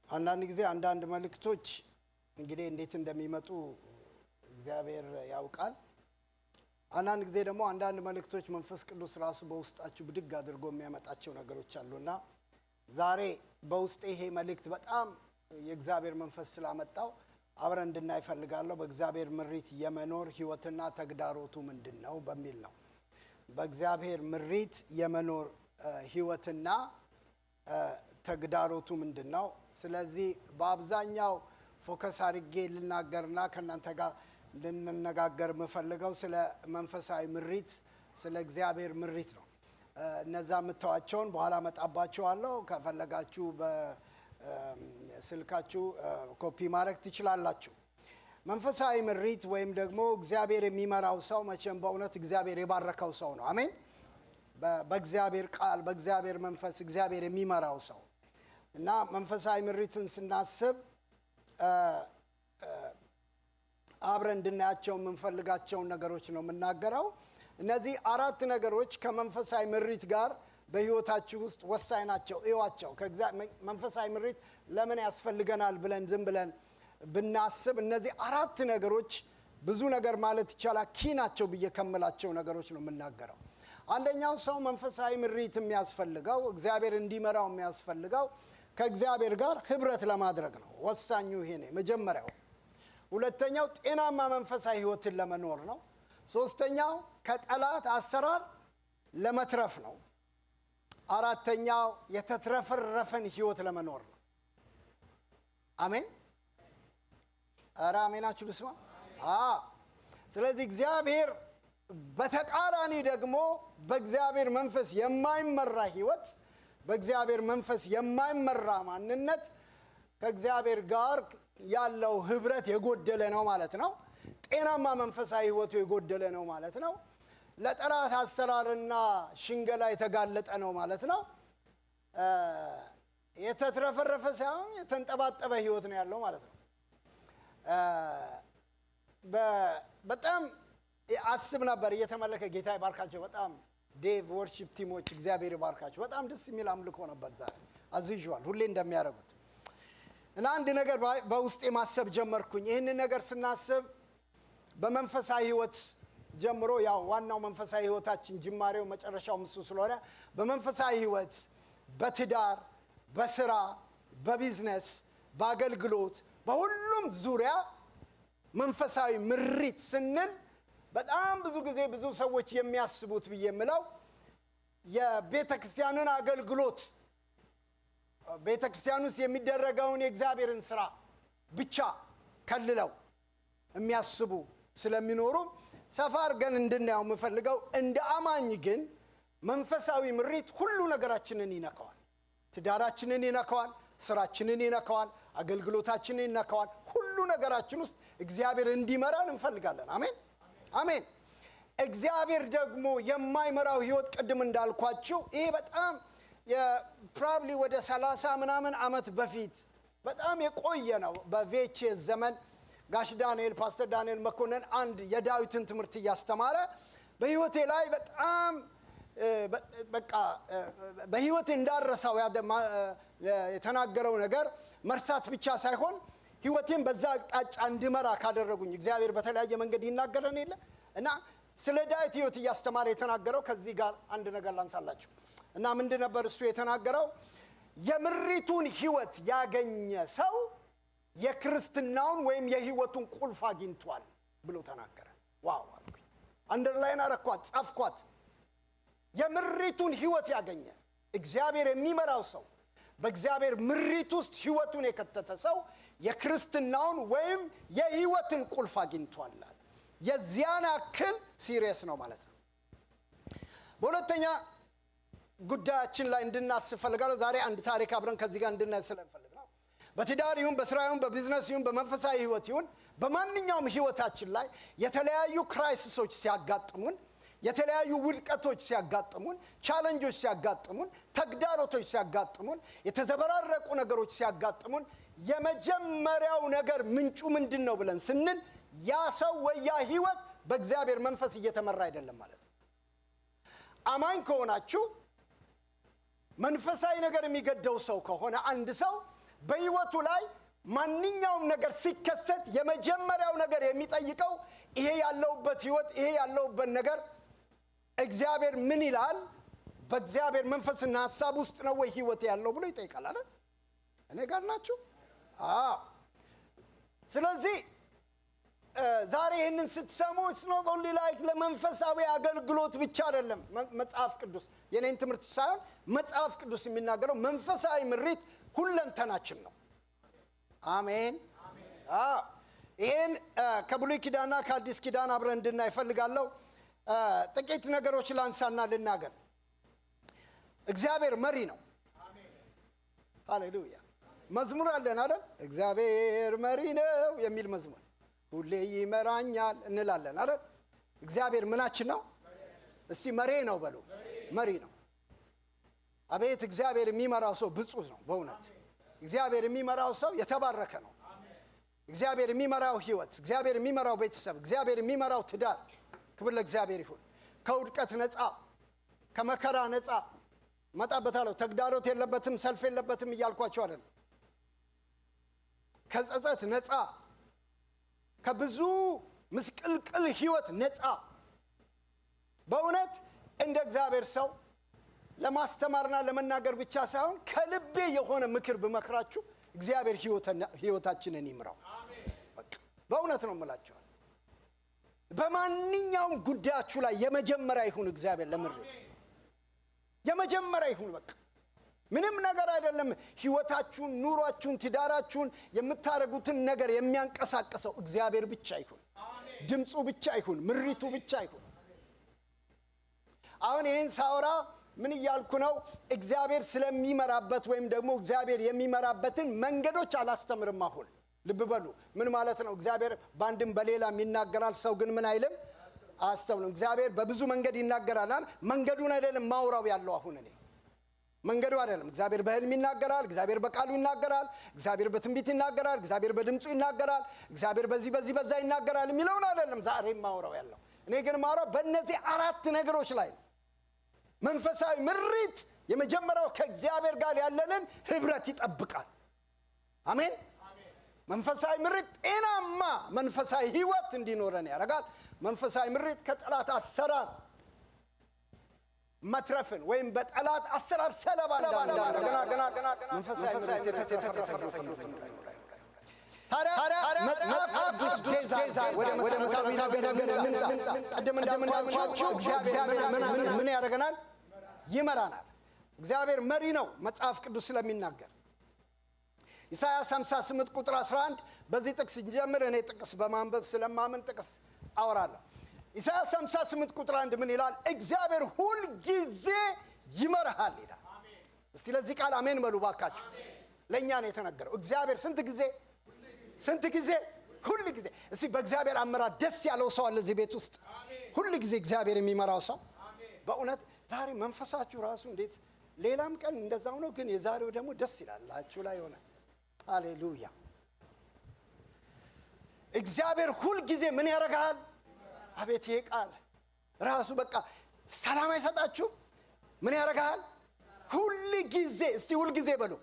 አንዳንድ ጊዜ አንዳንድ መልእክቶች እንግዲህ እንዴት እንደሚመጡ እግዚአብሔር ያውቃል። አንዳንድ ጊዜ ደግሞ አንዳንድ መልእክቶች መንፈስ ቅዱስ ራሱ በውስጣችሁ ብድግ አድርጎ የሚያመጣቸው ነገሮች አሉና ዛሬ በውስጤ ይሄ መልእክት በጣም የእግዚአብሔር መንፈስ ስላመጣው አብረን እንድናይ ፈልጋለሁ። በእግዚአብሔር ምሪት የመኖር ህይወትና ተግዳሮቱ ምንድነው በሚል ነው። በእግዚአብሔር ምሪት የመኖር ህይወትና ተግዳሮቱ ምንድነው? ስለዚህ በአብዛኛው ፎከስ አድርጌ ልናገርና ከእናንተ ጋር ልንነጋገር የምፈልገው ስለ መንፈሳዊ ምሪት፣ ስለ እግዚአብሔር ምሪት ነው። እነዛ የምታዋቸውን በኋላ መጣባቸዋለሁ። ከፈለጋችሁ በስልካችሁ ኮፒ ማድረግ ትችላላችሁ። መንፈሳዊ ምሪት ወይም ደግሞ እግዚአብሔር የሚመራው ሰው መቼም በእውነት እግዚአብሔር የባረከው ሰው ነው። አሜን። በእግዚአብሔር ቃል በእግዚአብሔር መንፈስ እግዚአብሔር የሚመራው ሰው እና መንፈሳዊ ምሪትን ስናስብ አብረን እንድናያቸው የምንፈልጋቸውን ነገሮች ነው የምናገረው። እነዚህ አራት ነገሮች ከመንፈሳዊ ምሪት ጋር በህይወታችሁ ውስጥ ወሳኝ ናቸው። እዩዋቸው። መንፈሳዊ ምሪት ለምን ያስፈልገናል ብለን ዝም ብለን ብናስብ እነዚህ አራት ነገሮች ብዙ ነገር ማለት ይቻላል ኪ ናቸው ብዬ ከምላቸው ነገሮች ነው የምናገረው። አንደኛው ሰው መንፈሳዊ ምሪት የሚያስፈልገው እግዚአብሔር እንዲመራው የሚያስፈልገው ከእግዚአብሔር ጋር ህብረት ለማድረግ ነው። ወሳኙ ይሄ ነው መጀመሪያው። ሁለተኛው ጤናማ መንፈሳዊ ህይወትን ለመኖር ነው። ሶስተኛው ከጠላት አሰራር ለመትረፍ ነው። አራተኛው የተትረፈረፈን ህይወት ለመኖር ነው። አሜን። አራ አሜናችሁ ልስማ። ስለዚህ እግዚአብሔር በተቃራኒ ደግሞ በእግዚአብሔር መንፈስ የማይመራ ህይወት፣ በእግዚአብሔር መንፈስ የማይመራ ማንነት ከእግዚአብሔር ጋር ያለው ህብረት የጎደለ ነው ማለት ነው። ጤናማ መንፈሳዊ ህይወቱ የጎደለ ነው ማለት ነው። ለጠላት አሰራርና ሽንገላ የተጋለጠ ነው ማለት ነው። የተትረፈረፈ ሳይሆን የተንጠባጠበ ህይወት ነው ያለው ማለት ነው። በጣም አስብ ነበር እየተመለከ ጌታ ይባርካቸው። በጣም ዴቭ ወርሺፕ ቲሞች እግዚአብሔር ይባርካቸው። በጣም ደስ የሚል አምልኮ ነበር ዛሬ አዝዩዋል ሁሌ እንደሚያደርጉት። እና አንድ ነገር በውስጤ ማሰብ ጀመርኩኝ። ይህንን ነገር ስናስብ በመንፈሳዊ ህይወት ጀምሮ ያው ዋናው መንፈሳዊ ህይወታችን ጅማሬው መጨረሻው እሱ ስለሆነ በመንፈሳዊ ህይወት፣ በትዳር፣ በስራ፣ በቢዝነስ፣ በአገልግሎት በሁሉም ዙሪያ መንፈሳዊ ምሪት ስንል በጣም ብዙ ጊዜ ብዙ ሰዎች የሚያስቡት ብዬ የምለው የቤተክርስቲያንን አገልግሎት ቤተክርስቲያን ውስጥ የሚደረገውን የእግዚአብሔርን ስራ ብቻ ከልለው የሚያስቡ ስለሚኖሩ ሰፋ አድርገን እንድናየው የምፈልገው እንደ አማኝ ግን መንፈሳዊ ምሪት ሁሉ ነገራችንን ይነካዋል። ትዳራችንን ይነካዋል፣ ስራችንን ይነካዋል፣ አገልግሎታችንን ይነካዋል። ሁሉ ነገራችን ውስጥ እግዚአብሔር እንዲመራን እንፈልጋለን። አሜን አሜን። እግዚአብሔር ደግሞ የማይመራው ህይወት ቅድም እንዳልኳችሁ ይሄ በጣም ፕሮባብሊ ወደ 30 ምናምን ዓመት በፊት በጣም የቆየ ነው። በቬቼስ ዘመን ጋሽ ዳንኤል ፓስተር ዳንኤል መኮንን አንድ የዳዊትን ትምህርት እያስተማረ በህይወቴ ላይ በጣም በቃ በህይወቴ እንዳረሳው የተናገረው ነገር መርሳት ብቻ ሳይሆን ህይወቴን በዛ አቅጣጫ እንድመራ ካደረጉኝ እግዚአብሔር በተለያየ መንገድ ይናገረን የለ እና ስለ ዳዊት ህይወት እያስተማረ የተናገረው ከዚህ ጋር አንድ ነገር ላንሳላችሁ። እና ምንድን ነበር እሱ የተናገረው? የምሪቱን ህይወት ያገኘ ሰው የክርስትናውን ወይም የህይወቱን ቁልፍ አግኝቷል ብሎ ተናገረ። ዋው አልኩኝ። አንደርላይን አረኳት፣ ጻፍኳት። የምሪቱን ህይወት ያገኘ እግዚአብሔር የሚመራው ሰው በእግዚአብሔር ምሪት ውስጥ ህይወቱን የከተተ ሰው የክርስትናውን ወይም የህይወትን ቁልፍ አግኝቷል። የዚያን ያክል ሲሪየስ ነው ማለት ነው። በሁለተኛ ጉዳያችን ላይ እንድናስብ ፈልጋለሁ። ዛሬ አንድ ታሪክ አብረን ከዚህ ጋር እንድናይ ስለምፈልግ ነው። በትዳር ይሁን በስራ ይሁን በቢዝነስ ይሁን በመንፈሳዊ ህይወት ይሁን በማንኛውም ህይወታችን ላይ የተለያዩ ክራይሲሶች ሲያጋጥሙን፣ የተለያዩ ውድቀቶች ሲያጋጥሙን፣ ቻሌንጆች ሲያጋጥሙን፣ ተግዳሮቶች ሲያጋጥሙን፣ የተዘበራረቁ ነገሮች ሲያጋጥሙን የመጀመሪያው ነገር ምንጩ ምንድነው ብለን ስንል ያ ሰው ወይ ያ ህይወት በእግዚአብሔር መንፈስ እየተመራ አይደለም ማለት ነው። አማኝ ከሆናችሁ መንፈሳዊ ነገር የሚገደው ሰው ከሆነ አንድ ሰው በህይወቱ ላይ ማንኛውም ነገር ሲከሰት የመጀመሪያው ነገር የሚጠይቀው ይሄ ያለውበት ህይወት ይሄ ያለውበት ነገር እግዚአብሔር ምን ይላል በእግዚአብሔር መንፈስና ሐሳብ ውስጥ ነው ወይ ህይወት ያለው ብሎ ይጠይቃል አይደል? እኔ ጋር ናችሁ? ስለዚህ ዛሬ ይህንን ስትሰሙ it's not only like ለመንፈሳዊ አገልግሎት ብቻ አይደለም መጽሐፍ ቅዱስ የኔን ትምህርት ሳይሆን መጽሐፍ ቅዱስ የሚናገረው መንፈሳዊ ምሪት ሁለንተናችን ነው። አሜን። ይሄን ከብሉይ ኪዳንና ከአዲስ ኪዳን አብረን እንድናይ እፈልጋለሁ። ጥቂት ነገሮች ላንሳና ልናገር። እግዚአብሔር መሪ ነው። ሃሌሉያ። መዝሙር አለን አይደል? እግዚአብሔር መሪ ነው የሚል መዝሙር ሁሌ ይመራኛል እንላለን አይደል? እግዚአብሔር ምናችን ነው? እስቲ መሪ ነው በሉ። መሪ ነው። አቤት እግዚአብሔር የሚመራው ሰው ብፁዕ ነው በእውነት። እግዚአብሔር የሚመራው ሰው የተባረከ ነው። እግዚአብሔር የሚመራው ህይወት፣ እግዚአብሔር የሚመራው ቤተሰብ፣ እግዚአብሔር የሚመራው ትዳር ክብር ለእግዚአብሔር ይሁን። ከውድቀት ነፃ፣ ከመከራ ነፃ መጣበታለሁ። ተግዳሮት የለበትም፣ ሰልፍ የለበትም እያልኳቸው አይደል? ከጸጸት ነፃ፣ ከብዙ ምስቅልቅል ህይወት ነፃ። በእውነት እንደ እግዚአብሔር ሰው ለማስተማርና ለመናገር ብቻ ሳይሆን ከልቤ የሆነ ምክር በመክራችሁ እግዚአብሔር ህይወታችንን ይምራው። በቃ በእውነት ነው የምላችሁ። በማንኛውም ጉዳያችሁ ላይ የመጀመሪያ ይሁን እግዚአብሔር ለምርት የመጀመሪያ ይሁን። በቃ ምንም ነገር አይደለም። ህይወታችሁን፣ ኑሯችሁን፣ ትዳራችሁን የምታረጉትን ነገር የሚያንቀሳቅሰው እግዚአብሔር ብቻ ይሁን። ድምፁ ብቻ ይሁን፣ ምሪቱ ብቻ ይሁን። አሁን ይህን ሳወራ ምን እያልኩ ነው? እግዚአብሔር ስለሚመራበት ወይም ደግሞ እግዚአብሔር የሚመራበትን መንገዶች አላስተምርም። አሁን ልብ በሉ። ምን ማለት ነው? እግዚአብሔር በአንድም በሌላም ይናገራል፣ ሰው ግን ምን አይልም? አስተምርም። እግዚአብሔር በብዙ መንገድ ይናገራል። መንገዱን አይደለም ማውራው ያለው አሁን እኔ መንገዱ አይደለም። እግዚአብሔር በህልም ይናገራል፣ እግዚአብሔር በቃሉ ይናገራል፣ እግዚአብሔር በትንቢት ይናገራል፣ እግዚአብሔር በድምፁ ይናገራል፣ እግዚአብሔር በዚህ በዛ ይናገራል የሚለውን አይደለም ዛሬ ማውራው ያለው። እኔ ግን ማውራው በእነዚህ አራት ነገሮች ላይ ነው። መንፈሳዊ ምሪት የመጀመሪያው ከእግዚአብሔር ጋር ያለንን ህብረት ይጠብቃል። አሜን። መንፈሳዊ ምሪት ጤናማ መንፈሳዊ ህይወት እንዲኖረን ያደርጋል። መንፈሳዊ ምሪት ከጠላት አሰራር መትረፍን ወይም በጠላት አሰራር ሰለባ ገና መንፈሳዊ ምሪት ታዲያ መጽሐፍ ቅዱስ ቤዛ ወደ መሰረታዊ ነገር ምንጣ ቀደም እንዳልኳችሁ እግዚአብሔር ምን ያደርገናል? ይመራናል። እግዚአብሔር መሪ ነው መጽሐፍ ቅዱስ ስለሚናገር። ኢሳይያስ 58 ቁጥር 11 በዚህ ጥቅስ እንጀምር። እኔ ጥቅስ በማንበብ ስለማምን ጥቅስ አወራለሁ። ኢሳይያስ 58 ቁጥር 1 ምን ይላል? እግዚአብሔር ሁል ጊዜ ይመራሃል ይላል። እስቲ ለዚህ ቃል አሜን በሉ ባካችሁ። ለኛ ነው የተነገረው። እግዚአብሔር ስንት ጊዜ ሁል ጊዜ። እስቲ በእግዚአብሔር አመራር ደስ ያለው ሰው አለ እዚህ ቤት ውስጥ? ሁል ጊዜ እግዚአብሔር የሚመራው ሰው። በእውነት ዛሬ መንፈሳችሁ ራሱ እንዴት ሌላም ቀን እንደዛው ነው፣ ግን የዛሬው ደግሞ ደስ ይላላችሁ ላይ ሆነ። ሃሌሉያ። እግዚአብሔር ሁል ጊዜ ምን ያደርጋል? አቤት ይሄ ቃል ራሱ በቃ ሰላም አይሰጣችሁ? ምን ያደርጋል? ሁል ጊዜ። እስቲ ሁል ጊዜ በሉ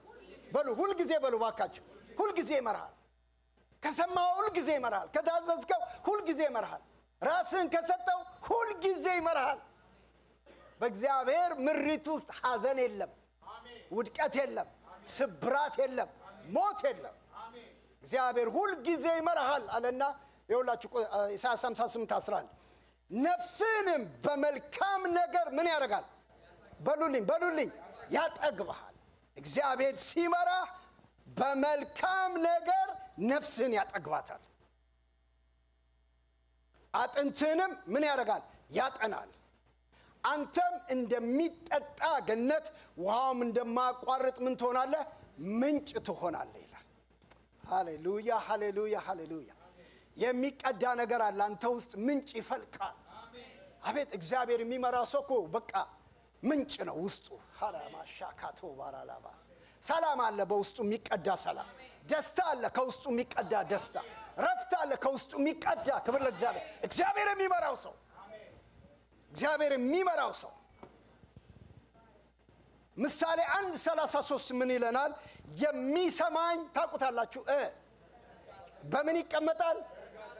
ሁል ጊዜ በሉ ባካችሁ። ሁል ጊዜ ይመራል። ከሰማው ሁል ጊዜ ይመራል። ከታዘዝከው ሁል ጊዜ ይመራል። ራስን ከሰጠው ሁል ጊዜ ይመራል። በእግዚአብሔር ምሪት ውስጥ ሐዘን የለም፣ ውድቀት የለም፣ ስብራት የለም፣ ሞት የለም። እግዚአብሔር ሁል ጊዜ ይመራሃል አለና ይኸውላችሁ ኢሳይያስ 58 11 ነፍስንም በመልካም ነገር ምን ያደርጋል? በሉልኝ ያጠግብሃል። እግዚአብሔር ሲመራ በመልካም ነገር ነፍስን ያጠግባታል። አጥንትንም ምን ያደርጋል? ያጠናል። አንተም እንደሚጠጣ ገነት ውሃውም እንደማያቋርጥ ምን ትሆናለህ? ምንጭ ትሆናለህ ይላል። ሃሌሉያ ሃሌሉያ ሃሌሉያ። የሚቀዳ ነገር አለ አንተ ውስጥ፣ ምንጭ ይፈልቃል። አቤት እግዚአብሔር የሚመራው ሰው እኮ በቃ ምንጭ ነው ውስጡ። ሃላማሻካቶ ባራላባስ ሰላም አለ በውስጡ የሚቀዳ ሰላም፣ ደስታ አለ ከውስጡ የሚቀዳ ደስታ፣ ረፍት አለ ከውስጡ የሚቀዳ ክብር ለእግዚአብሔር። እግዚአብሔር የሚመራው ሰው ምሳሌ 1:33 ምን ይለናል? የሚሰማኝ ታውቁታላችሁ በምን ይቀመጣል?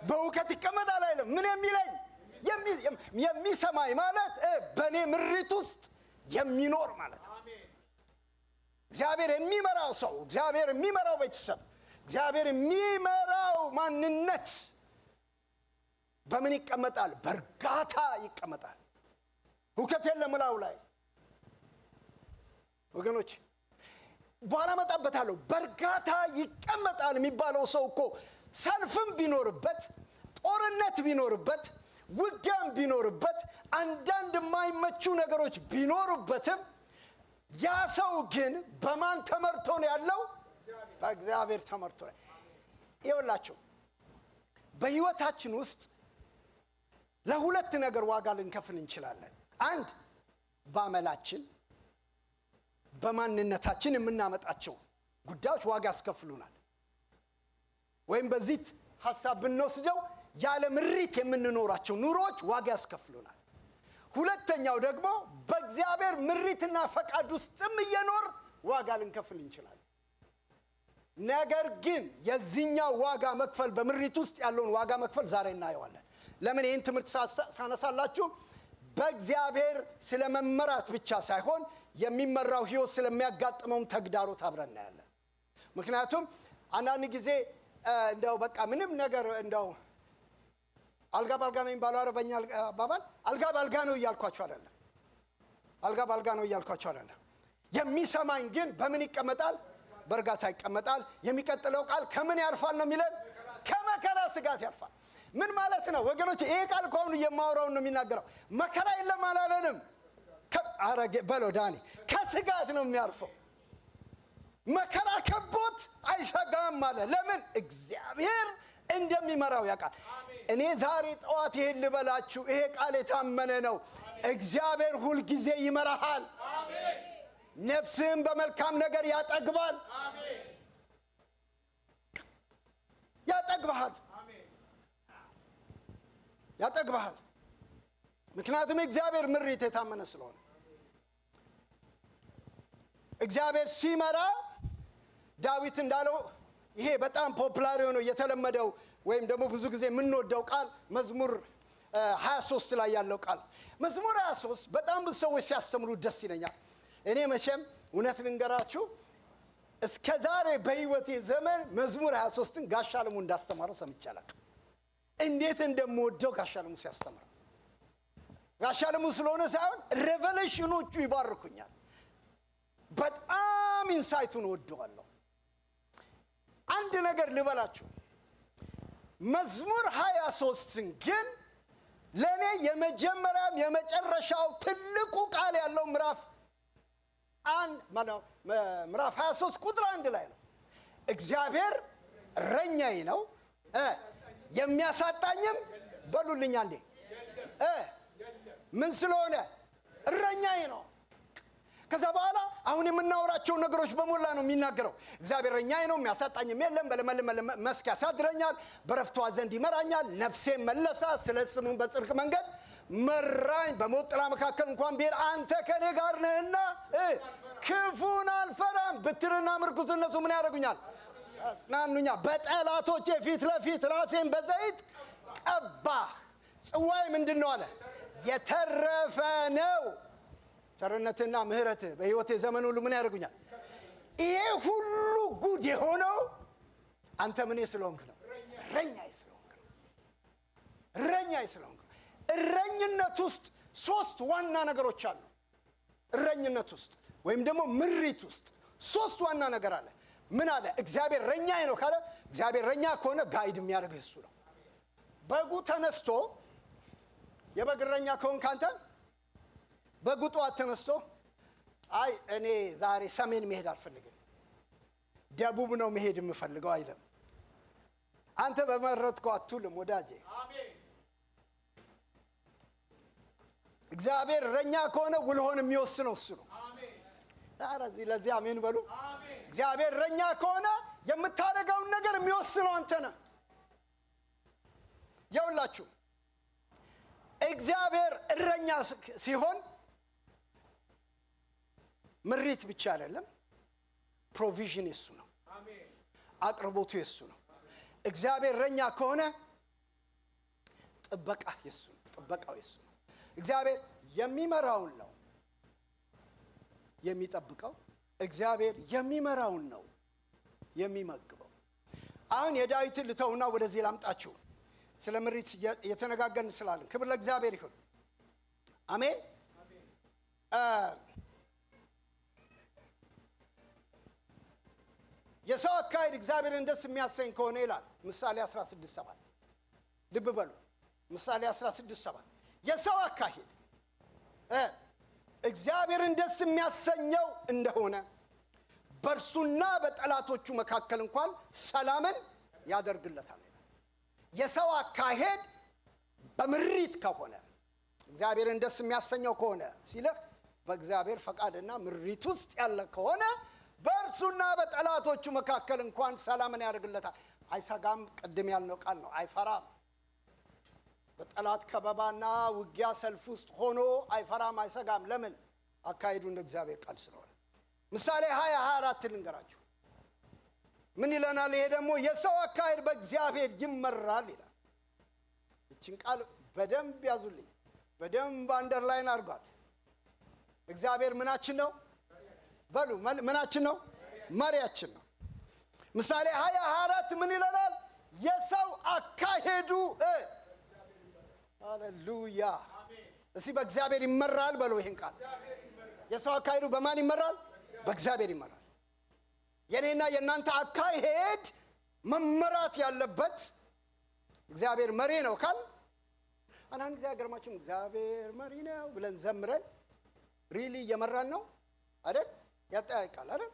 በእውቀት ይቀመጣል አይልም። ምን የሚለኝ? የሚሰማኝ ማለት በእኔ ምሪት ውስጥ የሚኖር ማለት ነው። እግዚአብሔር የሚመራው ሰው፣ እግዚአብሔር የሚመራው ቤተሰብ፣ እግዚአብሔር የሚመራው ማንነት በምን ይቀመጣል? በእርጋታ ይቀመጣል። ሁከት የለም እላዩ ላይ። ወገኖች በኋላ መጣበታለሁ። በእርጋታ ይቀመጣል የሚባለው ሰው እኮ ሰልፍም ቢኖርበት፣ ጦርነት ቢኖርበት፣ ውጊያም ቢኖርበት፣ አንዳንድ የማይመቹ ነገሮች ቢኖሩበትም ያ ሰው ግን በማን ተመርቶ ነው ያለው? በእግዚአብሔር ተመርቶ ነው። ይኸውላችሁ በሕይወታችን ውስጥ ለሁለት ነገር ዋጋ ልንከፍል እንችላለን። አንድ በአመላችን በማንነታችን የምናመጣቸው ጉዳዮች ዋጋ ያስከፍሉናል። ወይም በዚህ ሐሳብ ብንወስደው ያለ ምሪት የምንኖራቸው ኑሮች ዋጋ ያስከፍሉናል። ሁለተኛው ደግሞ በእግዚአብሔር ምሪትና ፈቃድ ውስጥም እየኖር ዋጋ ልንከፍል እንችላለን። ነገር ግን የዚህኛው ዋጋ መክፈል በምሪት ውስጥ ያለውን ዋጋ መክፈል ዛሬ እናየዋለን። ለምን ይህን ትምህርት ሳነሳላችሁ በእግዚአብሔር ስለመመራት ብቻ ሳይሆን የሚመራው ሕይወት ስለሚያጋጥመውም ተግዳሮት አብረን እናያለን። ምክንያቱም አንዳንድ ጊዜ እንደው በቃ ምንም ነገር እንደው አልጋ ባልጋ ነው የሚባለው አረበኛ አባባል፣ አልጋ ባልጋ ነው እያልኳቸው አይደለም። አልጋ ባልጋ ነው እያልኳቸው አይደለም። የሚሰማኝ ግን በምን ይቀመጣል? በእርጋታ ይቀመጣል። የሚቀጥለው ቃል ከምን ያርፋል ነው የሚለን? ከመከራ ስጋት ያርፋል። ምን ማለት ነው ወገኖች? ይሄ ቃል ከሆኑ የማወራውን ነው የሚናገረው። መከራ የለም አላለንም። አረገ በለው ዳኒ፣ ከስጋት ነው የሚያርፈው። መከራ ከቦት አይሰጋም ማለት ለምን? እግዚአብሔር እንደሚመራው ያውቃል። እኔ ዛሬ ጠዋት ይሄን ልበላችሁ፣ ይሄ ቃል የታመነ ነው። እግዚአብሔር ሁል ጊዜ ይመራሃል። ነፍስህን በመልካም ነገር ያጠግባል። ያጠግባሃል። ያጠግባሃል። ምክንያቱም እግዚአብሔር ምሪት የታመነ ስለሆነ እግዚአብሔር ሲመራ ዳዊት እንዳለው ይሄ በጣም ፖፑላር የሆነው የተለመደው ወይም ደግሞ ብዙ ጊዜ የምንወደው ቃል መዝሙር 23 ላይ ያለው ቃል። መዝሙር 23 በጣም ብዙ ሰዎች ሲያስተምሩ ደስ ይለኛል። እኔ መቼም እውነት ልንገራችሁ እስከ ዛሬ በሕይወቴ ዘመን መዝሙር 23ን ጋሻ አለሙ እንዳስተማረው ሰምቼ አላውቅም። እንዴት እንደምወደው ጋሻ አለሙ ሲያስተምረው። ጋሻ አለሙ ስለሆነ ሳይሆን ሬቨሌሽኖቹ ይባርኩኛል። በጣም ኢንሳይቱን ወደዋለሁ። አንድ ነገር ልበላችሁ፣ መዝሙር 23ን ግን ለእኔ የመጀመሪያም የመጨረሻው ትልቁ ቃል ያለው ምዕራፍ 23 ቁጥር 1 ላይ ነው። እግዚአብሔር እረኛዬ ነው የሚያሳጣኝም በሉልኛ እንዴ ምን ስለሆነ እረኛዬ ነው። ከዛ በኋላ አሁን የምናወራቸው ነገሮች በሞላ ነው የሚናገረው። እግዚአብሔር እረኛዬ ነው የሚያሳጣኝም የለም፣ በለመለመ መስክ ያሳድረኛል፣ በረፍቷ ዘንድ ይመራኛል፣ ነፍሴን መለሳ፣ ስለ ስሙም በጽድቅ መንገድ መራኝ፣ በሞት ጥላ መካከል እንኳን ብሄድ አንተ ከኔ ጋር ነህና ክፉን አልፈራም። ብትርና ምርኩዝ እነሱ ምን ያደርጉኛል? ያጽናኑኛል። በጠላቶቼ ፊት ለፊት ራሴን በዘይት ቀባህ፣ ጽዋዬ ምንድን ነው አለ? የተረፈ ነው። ቸርነትና ምሕረትህ በሕይወቴ ዘመን ሁሉ ምን ያደርጉኛል? ይሄ ሁሉ ጉድ የሆነው አንተ ምን ስለሆንክ ነው? እረኛዬ ስለሆንክ ነው። እረኛዬ ስለሆንክ ነው። እረኝነት ውስጥ 3 ዋና ነገሮች አሉ። እረኝነት ውስጥ ወይም ደግሞ ምሪት ውስጥ 3 ዋና ነገር አለ። ምን አለ? እግዚአብሔር እረኛዬ ነው ካለ፣ እግዚአብሔር እረኛ ከሆነ ጋይድ የሚያደርግህ እሱ ነው። በጉ ተነስቶ የበግ እረኛ ከሆንክ አንተ በጉ ጠዋት ተነስቶ አይ እኔ ዛሬ ሰሜን መሄድ አልፈልግም ደቡብ ነው መሄድ የምፈልገው አይልም። አንተ በመረጥከው አትውልም ወዳጄ። እግዚአብሔር እረኛ ከሆነ ውልሆን የሚወስነው እሱ ነው። ታዲያ ለዚህ አሜን በሉ። እግዚአብሔር እረኛ ከሆነ የምታደርገውን ነገር የሚወስነው አንተ ነህ። ይኸውላችሁ እግዚአብሔር እረኛ ሲሆን ምሪት ብቻ አይደለም፣ ፕሮቪዥን የሱ ነው። አሜን። አቅርቦቱ የሱ ነው። እግዚአብሔር እረኛ ከሆነ ጥበቃ የሱ ነው። ጥበቃው የሱ ነው። እግዚአብሔር የሚመራውን ነው የሚጠብቀው። እግዚአብሔር የሚመራውን ነው የሚመግበው። አሁን የዳዊትን ልተውና ወደዚህ ላምጣችሁ። ስለ ምሪት የተነጋገርን ስላለን ክብር ለእግዚአብሔር ይሁን። አሜን። የሰው አካሄድ እግዚአብሔርን ደስ የሚያሰኝ ከሆነ ይላል ምሳሌ 16:7። ልብ በሉ፣ ምሳሌ 16:7 የሰው አካሄድ እግዚአብሔርን ደስ የሚያሰኘው እንደሆነ በእርሱና በጠላቶቹ መካከል እንኳን ሰላምን ያደርግለታል። የሰው አካሄድ በምሪት ከሆነ እግዚአብሔርን ደስ የሚያሰኘው ከሆነ ሲልህ በእግዚአብሔር ፈቃድና ምሪት ውስጥ ያለ ከሆነ በእርሱና በጠላቶቹ መካከል እንኳን ሰላምን ያደርግለታል። አይሰጋም። ቅድም ያልነው ቃል ነው። አይፈራም። በጠላት ከበባና ውጊያ ሰልፍ ውስጥ ሆኖ አይፈራም፣ አይሰጋም። ለምን? አካሄዱ እንደ እግዚአብሔር ቃል ስለሆነ። ምሳሌ 20:24 ልንገራችሁ። ምን ይለናል? ይሄ ደግሞ የሰው አካሄድ በእግዚአብሔር ይመራል ይላል። እቺን ቃል በደንብ ያዙልኝ፣ በደንብ አንደርላይን አድርጓት። እግዚአብሔር ምናችን ነው በሉ? ምናችን ነው? መሪያችን ነው። ምሳሌ 20:24 ምን ይለናል? የሰው አካሄዱ ሃሌሉያ። እስቲ በእግዚአብሔር ይመራል በሉ ይሄን ቃል። የሰው አካሄዱ በማን ይመራል? በእግዚአብሔር ይመራል። የኔና የእናንተ አካሄድ መመራት ያለበት እግዚአብሔር መሪ ነው ካል አንዳንድ ጊዜ አገርማችሁም እግዚአብሔር መሪ ነው ብለን ዘምረን ሪሊ እየመራን ነው አይደል? ያጠያይቃል አይደል?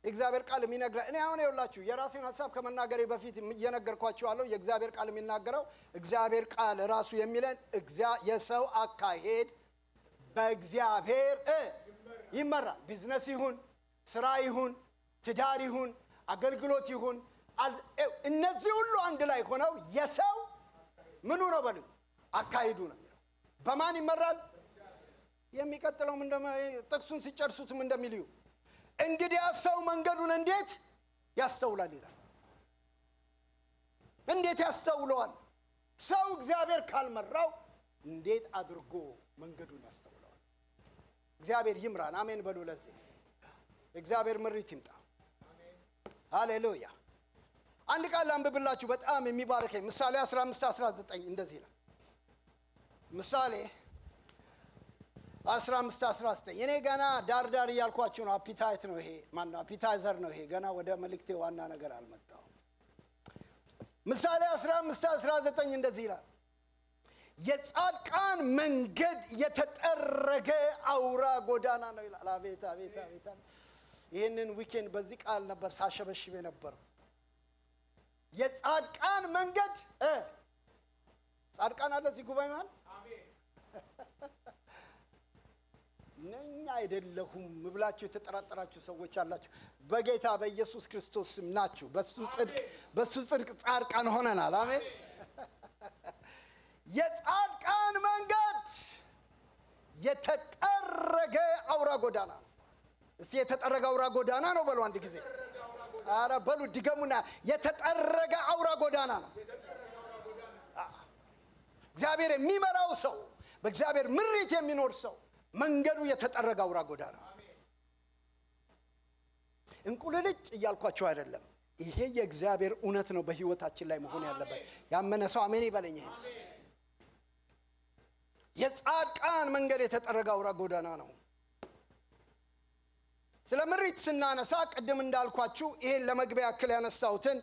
እግዚአብሔር ቃል የሚነግረን እኔ አሁን ይኸውላችሁ የራሴን ሐሳብ ከመናገሬ በፊት እየነገርኳችኋለሁ። የእግዚአብሔር ቃል የሚናገረው እግዚአብሔር ቃል ራሱ የሚለን የሰው አካሄድ በእግዚአብሔር ይመራል። ቢዝነስ ይሁን፣ ስራ ይሁን፣ ትዳር ይሁን፣ አገልግሎት ይሁን፣ እነዚህ ሁሉ አንድ ላይ ሆነው የሰው ምኑ ነው በሉ? አካሄዱ ነው የሚለው። በማን ይመራል? የሚቀጥለውም ጥቅሱን ሲጨርሱትም እንደሚልዩ እንግዲህ ሰው መንገዱን እንዴት ያስተውላል ይላል። እንዴት ያስተውለዋል? ሰው እግዚአብሔር ካልመራው እንዴት አድርጎ መንገዱን ያስተውለዋል? እግዚአብሔር ይምራን። አሜን በሉ። ለዚህ እግዚአብሔር ምሪት ይምጣ። ሃሌሉያ። አንድ ቃል አንብብላችሁ በጣም የሚባርከኝ ምሳሌ 15:19 እንደዚህ ይላል። ምሳሌ 15:19 እኔ ገና ዳርዳር እያልኳችሁ ነው። አፒታይት ነው ይሄ፣ ማነው አፒታይዘር ነው ይሄ። ገና ወደ መልእክቴ ዋና ነገር አልመጣሁም። ምሳሌ 15:19 እንደዚህ ይላል። የጻድቃን መንገድ የተጠረገ አውራ ጎዳና ነው ይላል። አቤት አቤት አቤት! ይህንን ዊኬንድ በዚህ ቃል ነበር ሳሸበሽብ የነበረው። የጻድቃን መንገድ ጻድቃን አለ እዚህ ጉባኤ መሃል ነኝ አይደለሁም ብላችሁ የተጠራጠራችሁ ሰዎች አላችሁ። በጌታ በኢየሱስ ክርስቶስ ስም ናችሁ። በሱ ጽድቅ ጻድቃን ሆነናል። አሜን። የጻድቃን መንገድ የተጠረገ አውራ ጎዳና ነው። እስቲ የተጠረገ አውራ ጎዳና ነው በሉ አንድ ጊዜ። ኧረ በሉ ድገሙና፣ የተጠረገ አውራ ጎዳና ነው። እግዚአብሔር የሚመራው ሰው፣ በእግዚአብሔር ምሪት የሚኖር ሰው መንገዱ የተጠረገ አውራ ጎዳና። እንቁልልጭ እያልኳቸው አይደለም። ይሄ የእግዚአብሔር እውነት ነው በህይወታችን ላይ መሆን ያለበት። ያመነ ሰው አሜን ይበለኝ። ይሄ የጻድቃን መንገድ የተጠረገ አውራ ጎዳና ነው። ስለ ምሪት ስናነሳ ቅድም እንዳልኳችሁ ይሄን ለመግቢያ ያክል ያነሳሁትን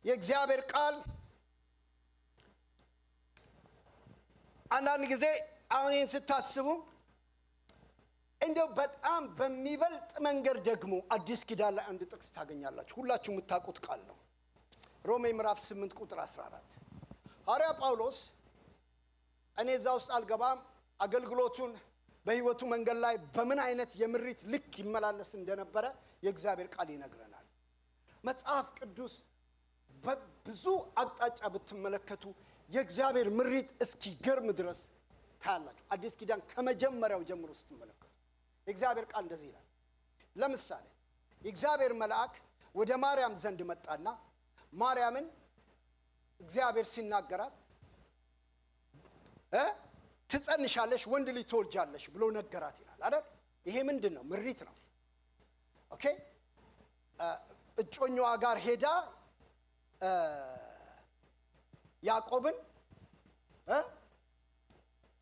የእግዚአብሔር ቃል አንዳንድ ጊዜ አሁን ይህን ስታስቡ እንደው በጣም በሚበልጥ መንገድ ደግሞ አዲስ ኪዳን ላይ አንድ ጥቅስ ታገኛላችሁ። ሁላችሁ የምታውቁት ቃል ነው። ሮሜ ምዕራፍ 8 ቁጥር 14 ሐዋርያ ጳውሎስ እኔ እዛ ውስጥ አልገባም፣ አገልግሎቱን በህይወቱ መንገድ ላይ በምን አይነት የምሪት ልክ ይመላለስ እንደነበረ የእግዚአብሔር ቃል ይነግረናል። መጽሐፍ ቅዱስ በብዙ አቅጣጫ ብትመለከቱ የእግዚአብሔር ምሪት እስኪገርም ድረስ ታያላችሁ። አዲስ ኪዳን ከመጀመሪያው ጀምሮ ስትመለከቱ የእግዚአብሔር ቃል እንደዚህ ይላል። ለምሳሌ የእግዚአብሔር መልአክ ወደ ማርያም ዘንድ መጣና ማርያምን እግዚአብሔር ሲናገራት ትጸንሻለሽ ወንድ ልጅ ትወልጃለሽ ብሎ ነገራት ይላል አይደል? ይሄ ምንድነው? ምሪት ነው። ኦኬ እጮኛዋ ጋር ሄዳ ያዕቆብን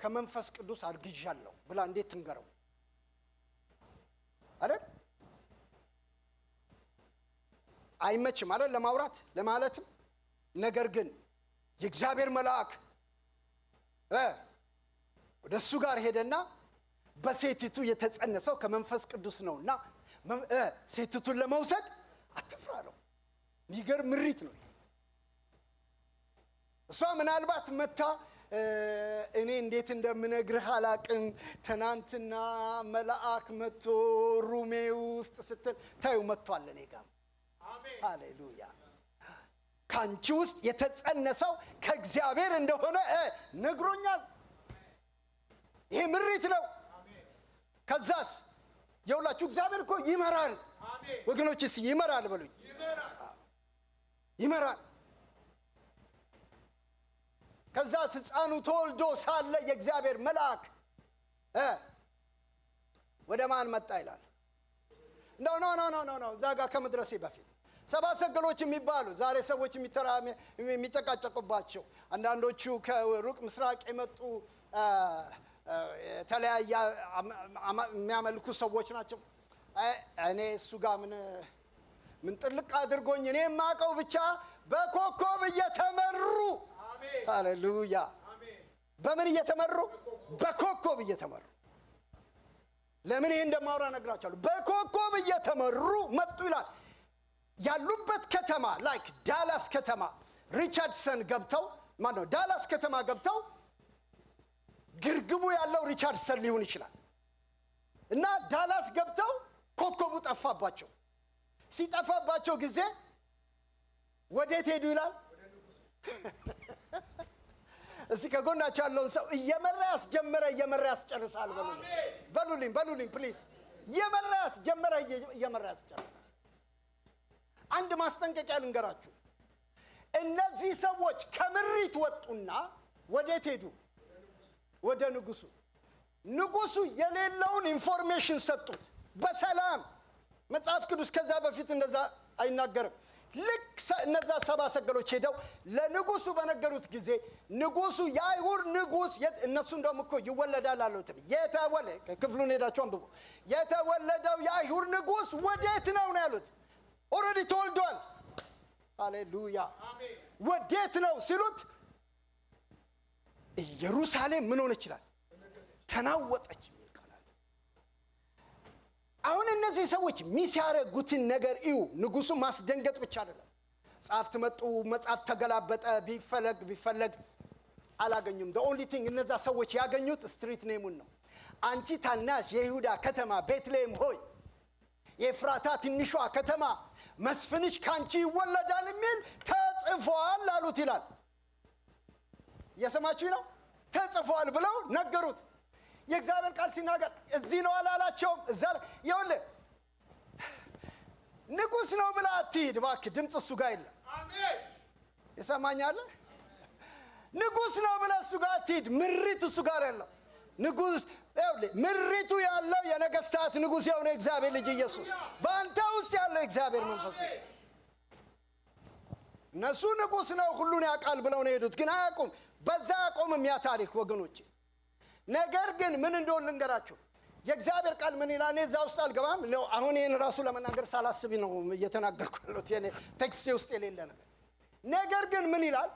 ከመንፈስ ቅዱስ አርግዣለሁ ብላ እንዴት ትንገረው አይደል? አይመችም አይደል ለማውራት ለማለትም። ነገር ግን የእግዚአብሔር መልአክ ወደሱ ጋር ሄደና በሴቲቱ የተጸነሰው ከመንፈስ ቅዱስ ነውና ሴቲቱን ለመውሰድ አትፍራ ነው። የሚገርም ምሪት ነው። እሷ ምናልባት መታ እኔ እንዴት እንደምነግርህ አላቅም፣ ትናንትና መልአክ መጥቶ ሩሜ ውስጥ ስትል ታዩ መጥቷል እኔ ጋር። አሜን ሃሌሉያ። ካንቺ ውስጥ የተጸነሰው ከእግዚአብሔር እንደሆነ ነግሮኛል። ይሄ ምሪት ነው። ከዛስ የውላችሁ እግዚአብሔር እኮ ይመራል። ወገኖች እስኪ ይመራል በሉኝ። ይመራል። ከዛስ ሕፃኑ ተወልዶ ሳለ የእግዚአብሔር መልአክ ወደ ማን መጣ ይላል? ኖ እዛ ጋር ከመድረሴ በፊት ሰባ ሰገሎች የሚባሉ ዛሬ ሰዎች የሚጠቃጨቁባቸው አንዳንዶቹ ከሩቅ ምስራቅ የመጡ የተለያየ የሚያመልኩ ሰዎች ናቸው። እኔ እሱ ጋር ምን ጥልቅ አድርጎኝ እኔ የማውቀው ብቻ በኮከብ እየተመሩ ሃሌሉያ። በምን እየተመሩ? በኮከብ እየተመሩ። ለምን ይሄ እንደማውራ ነግራቸዋለሁ። በኮከብ እየተመሩ መጡ ይላል። ያሉበት ከተማ ላይክ ዳላስ ከተማ ሪቻርድሰን ገብተው ማነው ዳላስ ከተማ ገብተው ግርግሙ ያለው ሪቻርድሰን ሊሆን ይችላል። እና ዳላስ ገብተው ኮከቡ ጠፋባቸው። ሲጠፋባቸው ጊዜ ወዴት ሄዱ ይላል? እስቲ ከጎናቸው ያለውን ሰው እየመራ ያስጀመረ እየመራ ያስጨርሳል በሉልኝ ፕሊዝ። እየመራ ያስጀመረ እየመራ ያስጨርሳል። አንድ ማስጠንቀቂያ ልንገራችሁ። እነዚህ ሰዎች ከምሪት ወጡና ወዴት ሄዱ? ወደ ንጉሱ። ንጉሱ የሌለውን ኢንፎርሜሽን ሰጡት በሰላም። መጽሐፍ ቅዱስ ከዛ በፊት እንደዛ አይናገርም። ልክ እነዛ ሰባ ሰገሎች ሄደው ለንጉሱ በነገሩት ጊዜ ንጉሱ የአይሁድ ንጉስ እነሱ እንደውም እኮ ይወለዳል አሉትም። ክፍሉን ሄዳችሁ አንብቡ። የተወለደው የአይሁድ ንጉስ ወዴት ነው ያሉት? ኦልሬዲ ተወልዷል። ሃሌሉያ። ወዴት ነው ሲሉት ኢየሩሳሌም ምን ሆነች ይላል? ተናወጠች የሚል ቃል አለ። አሁን እነዚህ ሰዎች ሚስ ያደረጉትን ነገር እዩ። ንጉሱ ማስደንገጥ ብቻ አይደለም። ጻፍት መጡ፣ መጽሐፍ ተገላበጠ። ቢፈለግ አላገኙም። the only thing እነዛ ሰዎች ያገኙት ስትሪት ኔሙን ነው። አንቺ ታናሽ የይሁዳ ከተማ ቤትልሔም ሆይ የኤፍራታ ትንሿ ከተማ መስፍንሽ ካንቺ ይወለዳል የሚል ተጽፏል አሉት ይላል። የሰማችሁ ነው? ተጽፏል ብለው ነገሩት። የእግዚአብሔር ቃል ሲናገር እዚህ ነው አላላቸውም። እዛ ይኸውልህ ንጉስ ነው ብላ አትሂድ እባክህ። ድምፅ እሱ ጋር የለም። አሜን። የሰማኛለ? ንጉስ ነው ብላ እሱ ጋር አትሂድ። ምሪት እሱ ጋር የለም። ንጉስ ይኸውልህ ምሪቱ ያለው የነገስታት ንጉስ የሆነ እግዚአብሔር ልጅ ኢየሱስ በአንተ ውስጥ ያለው እግዚአብሔር መንፈስ ውስጥ። እነሱ ንጉስ ነው ሁሉን ያውቃል ብለው ነው ሄዱት፣ ግን አያውቁም። በዛ አቆምም ያ ታሪክ ወገኖቼ። ነገር ግን ምን እንደሆነ ልንገራችሁ። የእግዚአብሔር ቃል ምን ይላል? እኔ እዛ ውስጥ አልገባም። አሁን ይህን ራሱ ለመናገር ሳላስብ ነው እየተናገርኩ ያለሁት፣ የኔ ቴክስቴ ውስጥ የሌለ ነገር። ነገር ግን ምን ይላል?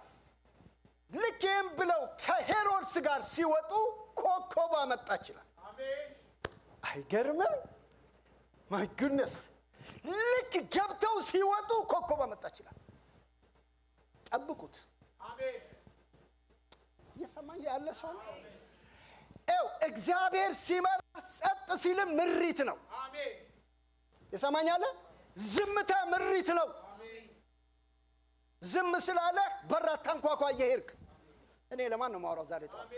ልኬም ብለው ከሄሮድስ ጋር ሲወጡ ኮከብ አመጣች ይላል። አሜን። አይገርምም? ማይ ጉድነስ። ልክ ገብተው ሲወጡ ኮከብ አመጣች ይላል። ጠብቁት። አሜን። እየሰማኝ ያለ ሰው ነው? እግዚአብሔር ሲመራ ጸጥ ሲልም ምሪት ነው። አሜን። የሰማኛለ? ዝምታ ምሪት ነው። አሜን። ዝም ስላለ በራ ታንኳኳ እየሄድክ እኔ ለማን ነው ማውራው ዛሬ ጠዋት?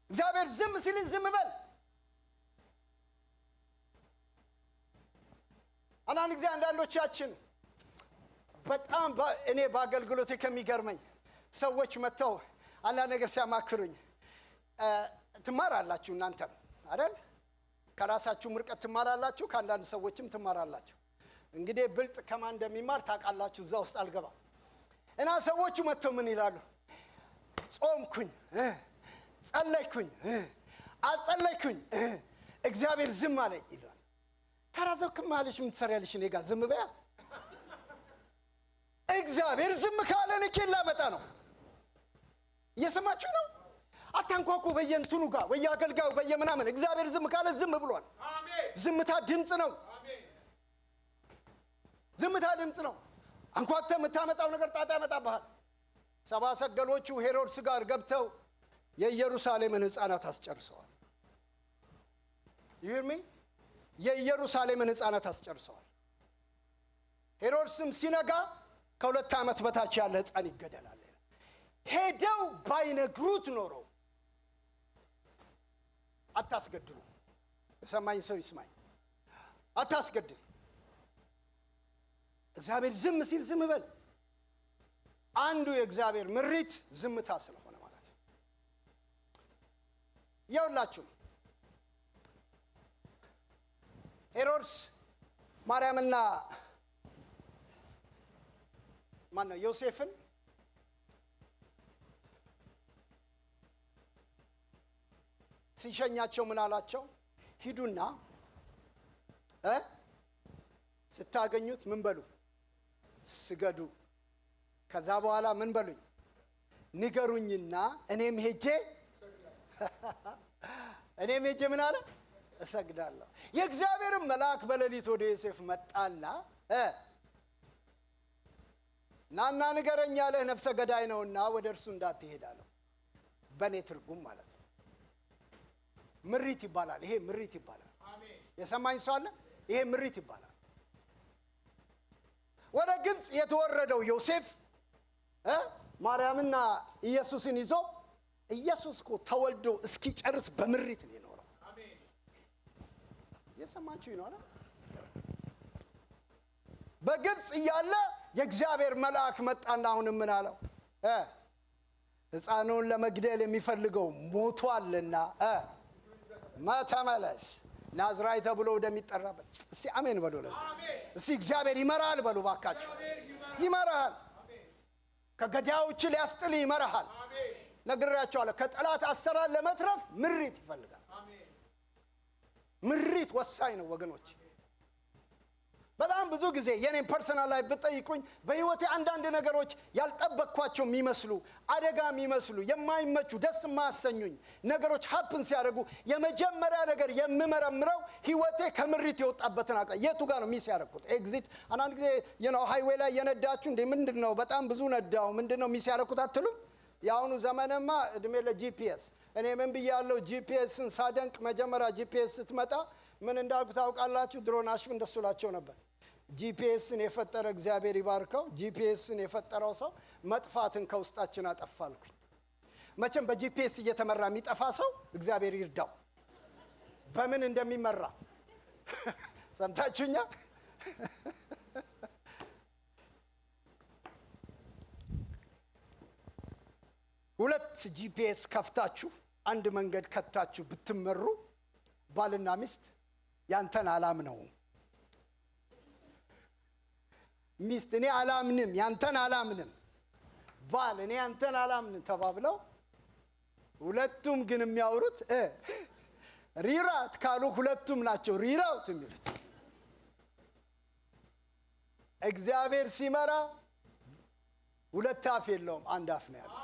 እግዚአብሔር ዝም ሲል ዝም በል። አንዳንድ ጊዜ አንዳንዶቻችን በጣም እኔ በአገልግሎቴ ከሚገርመኝ ሰዎች መጥተው አንዳንድ ነገር ሲያማክሩኝ ትማራላችሁ እናንተም አይደል? ከራሳችሁ ምርቀት ትማራላችሁ፣ ከአንዳንድ ሰዎችም ትማራላችሁ። እንግዲህ ብልጥ ከማን እንደሚማር ታውቃላችሁ፣ እዛ ውስጥ አልገባም። እና ሰዎቹ መጥተው ምን ይላሉ? ጾምኩኝ፣ ጸለይኩኝ፣ አጸለይኩኝ፣ እግዚአብሔር ዝም አለኝ ይላል። ታራዘው ከማለሽ ምን ትሰሪያለሽ እኔ ጋር? ዝም በያ። እግዚአብሔር ዝም ካለ ልኬን ላመጣ ነው። እየሰማችሁ ነው? አታንኳኩ በየእንትኑ ጋር በየአገልጋዩ በየምናምን። እግዚአብሔር ዝም ካለ ዝም ብሏል። ዝምታ ድምፅ ነው። ዝምታ ድምፅ ነው። አንኳኩተህ የምታመጣው ነገር ጣጣ ያመጣብሃል። ሰብአ ሰገሎቹ ሄሮድስ ጋር ገብተው የኢየሩሳሌምን ሕፃናት አስጨርሰዋል። ይሄርሚ የኢየሩሳሌምን ሕፃናት አስጨርሰዋል። ሄሮድስም ሲነጋ ከ2 ዓመት በታች ያለ ሕፃን ይገደላል። ሄደው ባይነግሩት ኖሮ አታስገድሉ። የሰማኝ ሰው ይስማኝ። አታስገድል። እግዚአብሔር ዝም ሲል ዝም በል። አንዱ የእግዚአብሔር ምሪት ዝምታ ስለሆነ ማለት ነው። ይኸውላችሁ ሄሮድስ ማርያምና ማነው ዮሴፍን ሲሸኛቸው ምን አላቸው? ሂዱና ስታገኙት ምን በሉ? ስገዱ። ከዛ በኋላ ምን በሉኝ? ንገሩኝና እኔም ሄጄ ምን አለ? እሰግዳለሁ። የእግዚአብሔር መልአክ በሌሊት ወደ ዮሴፍ መጣና ናና ንገረኝ ያለህ ነፍሰ ገዳይ ነውና ወደ እርሱ እንዳትሄድ አለው። በእኔ ትርጉም ማለት ነው። ምሪት ይባላል። ይሄ ምሪት ይባላል። የሰማኝ ሰው አለ? ይሄ ምሪት ይባላል። ወደ ግብፅ የተወረደው ዮሴፍ ማርያምና ኢየሱስን ይዞ ኢየሱስ እኮ ተወልዶ እስኪጨርስ በምሪት ነው የኖረው። የሰማችሁ ይኖራል። በግብፅ እያለ የእግዚአብሔር መልአክ መጣና አሁን ምን አለው? ሕፃኑን ለመግደል የሚፈልገው ሞቷልና ተመለስ ናዝራይት ተብሎ ወደሚጠራበት። እስቲ አሜን በሉ። ለዚህ እስቲ እግዚአብሔር ይመራል በሉ ባካችሁ። ይመራል። ከገዳዮች ሊያስጥል ይመራል። ነግሬያቸዋለሁ። ከጠላት አሰራር ለመትረፍ ምሪት ይፈልጋል። ምሪት ወሳኝ ነው ወገኖች። በጣም ብዙ ጊዜ የኔን ፐርሰናል ላይ ብትጠይቁኝ በህይወቴ አንዳንድ ነገሮች ያልጠበቅኳቸው የሚመስሉ አደጋ የሚመስሉ የማይመቹ ደስ የማያሰኙኝ ነገሮች ሀፕን ሲያደርጉ የመጀመሪያ ነገር የምመረምረው ህይወቴ ከምሪት የወጣበትን አቃ የቱ ጋር ነው ሚስ ያደረኩት? ኤግዚት አንዳንድ ጊዜ ሃይዌይ ላይ የነዳችሁ እንዴ ምንድነው በጣም ብዙ ነዳው ምንድነው ሚስ ያደረኩት አትሉም? የአሁኑ ዘመንማ እድሜ ለጂፒኤስ። እኔ ምን ብያለሁ? ጂፒኤስን ሳደንቅ መጀመሪያ ጂፒኤስ ስትመጣ ምን እንዳልኩ ታውቃላችሁ? ድሮ ናሽፍ እንደሱላቸው ነበር። ጂፒኤስን የፈጠረ እግዚአብሔር ይባርከው። ጂፒኤስን የፈጠረው ሰው መጥፋትን ከውስጣችን አጠፋልኩኝ። መቼም በጂፒኤስ እየተመራ የሚጠፋ ሰው እግዚአብሔር ይርዳው። በምን እንደሚመራ ሰምታችሁኛ? ሁለት ጂፒኤስ ከፍታችሁ አንድ መንገድ ከታችሁ ብትመሩ ባልና ሚስት ያንተን አላምነው ሚስት እኔ አላምንም ያንተን አላምንም ባል እኔ ያንተን አላምንም ተባብለው ሁለቱም ግን የሚያወሩት ሪራት ካሉ ሁለቱም ናቸው ሪራውት የሚሉት። እግዚአብሔር ሲመራ ሁለት አፍ የለውም አንድ አፍ ነው ያለው።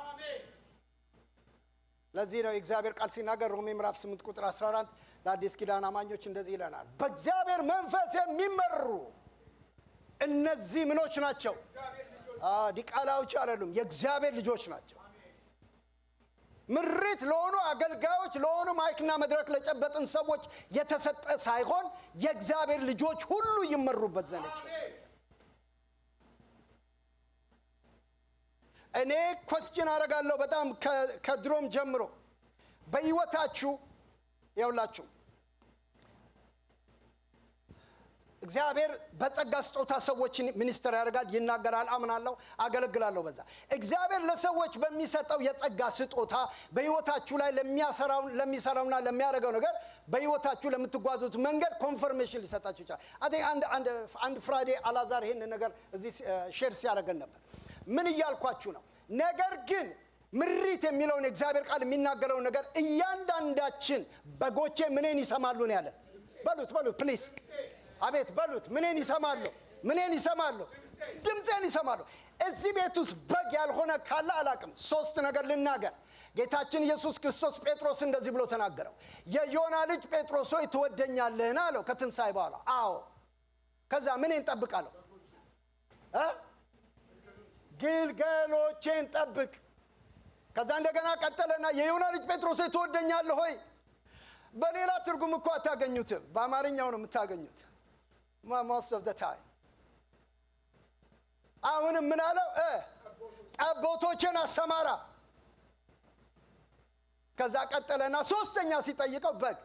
ለዚህ ነው የእግዚአብሔር ቃል ሲናገር ሮሜ ምዕራፍ 8 ቁጥር 14 ለአዲስ ኪዳን አማኞች እንደዚህ ይለናል፣ በእግዚአብሔር መንፈስ የሚመሩ እነዚህ ምኖች ናቸው? ዲቃላዎች አይደሉም፣ የእግዚአብሔር ልጆች ናቸው። ምሪት ለሆኑ አገልጋዮች ለሆኑ ማይክና መድረክ ለጨበጥን ሰዎች የተሰጠ ሳይሆን የእግዚአብሔር ልጆች ሁሉ ይመሩበት ዘንድ እኔ ኮስችን አደርጋለሁ በጣም ከድሮም ጀምሮ በህይወታችሁ ያውላችሁ እግዚአብሔር በጸጋ ስጦታ ሰዎችን ሚኒስተር ያደርጋል፣ ይናገራል፣ አምናለሁ፣ አገለግላለሁ። በዛ እግዚአብሔር ለሰዎች በሚሰጠው የጸጋ ስጦታ በህይወታችሁ ላይ ለሚሰራውና ለሚያደርገው ነገር በህይወታችሁ ለምትጓዙት መንገድ ኮንፈርሜሽን ሊሰጣችሁ ይችላል። አንድ ፍራይዴ አላዛር ይሄን ነገር እዚህ ሼር ሲያደርገን ነበር። ምን እያልኳችሁ ነው? ነገር ግን ምሪት የሚለውን እግዚአብሔር ቃል የሚናገረው ነገር እያንዳንዳችን በጎቼ ምንን ይሰማሉ ነው ያለ። በሉት ፕሊዝ፣ አቤት በሉት። ምንን ይሰማሉ? ድምፄን ይሰማሉ። እዚህ ቤት ውስጥ በግ ያልሆነ ካለ አላቅም። 3 ነገር ልናገር። ጌታችን ኢየሱስ ክርስቶስ ጴጥሮስ እንደዚህ ብሎ ተናገረው። የዮና ልጅ ጴጥሮስ ሆይ ትወደኛለህን አለው ከትንሣኤ በኋላ። አዎ። ከዛ ምንን ጠብቃለሁ? ግልገሎቼን ጠብቅ። ከዛ እንደገና ቀጠለና የዮና ልጅ ጴጥሮስ ሆይ ትወደኛለህ ሆይ። በሌላ ትርጉም እኮ አታገኙትም፣ በአማርኛው ነው የምታገኙት most of the time። አሁንም ምን አለው? ጠቦቶችን አሰማራ። ከዛ ቀጠለና 3ኛ ሲጠይቀው በግ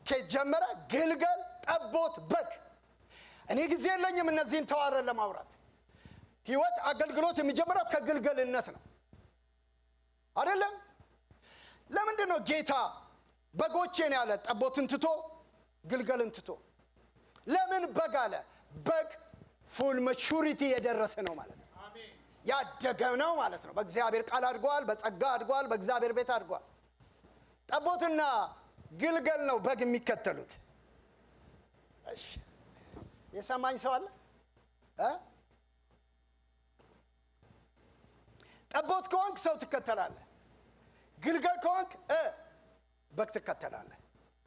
ከየት ጀመረ? ግልገል፣ ጠቦት፣ በግ። እኔ ጊዜ የለኝም እነዚህን ተዋረን ለማውራት። ህይወት አገልግሎት የሚጀምረው ከግልገልነት ነው አይደለም? ለምንድን ነው ጌታ በጎቼን ያለ ጠቦትን ትቶ ግልገልን ትቶ? ለምን በግ አለ? በግ ፉል ማቹሪቲ የደረሰ ነው ማለት ነው። ያደገ ነው ማለት ነው። በእግዚአብሔር ቃል አድጓል፣ በጸጋ አድጓል፣ በእግዚአብሔር ቤት አድጓል። ጠቦትና ግልገል ነው በግ የሚከተሉት። እሺ የሰማኝ ሰው አለ? ጠቦት ከሆንክ ሰው ትከተላለህ። ግልገል ከሆንክ በግ ትከተላለህ።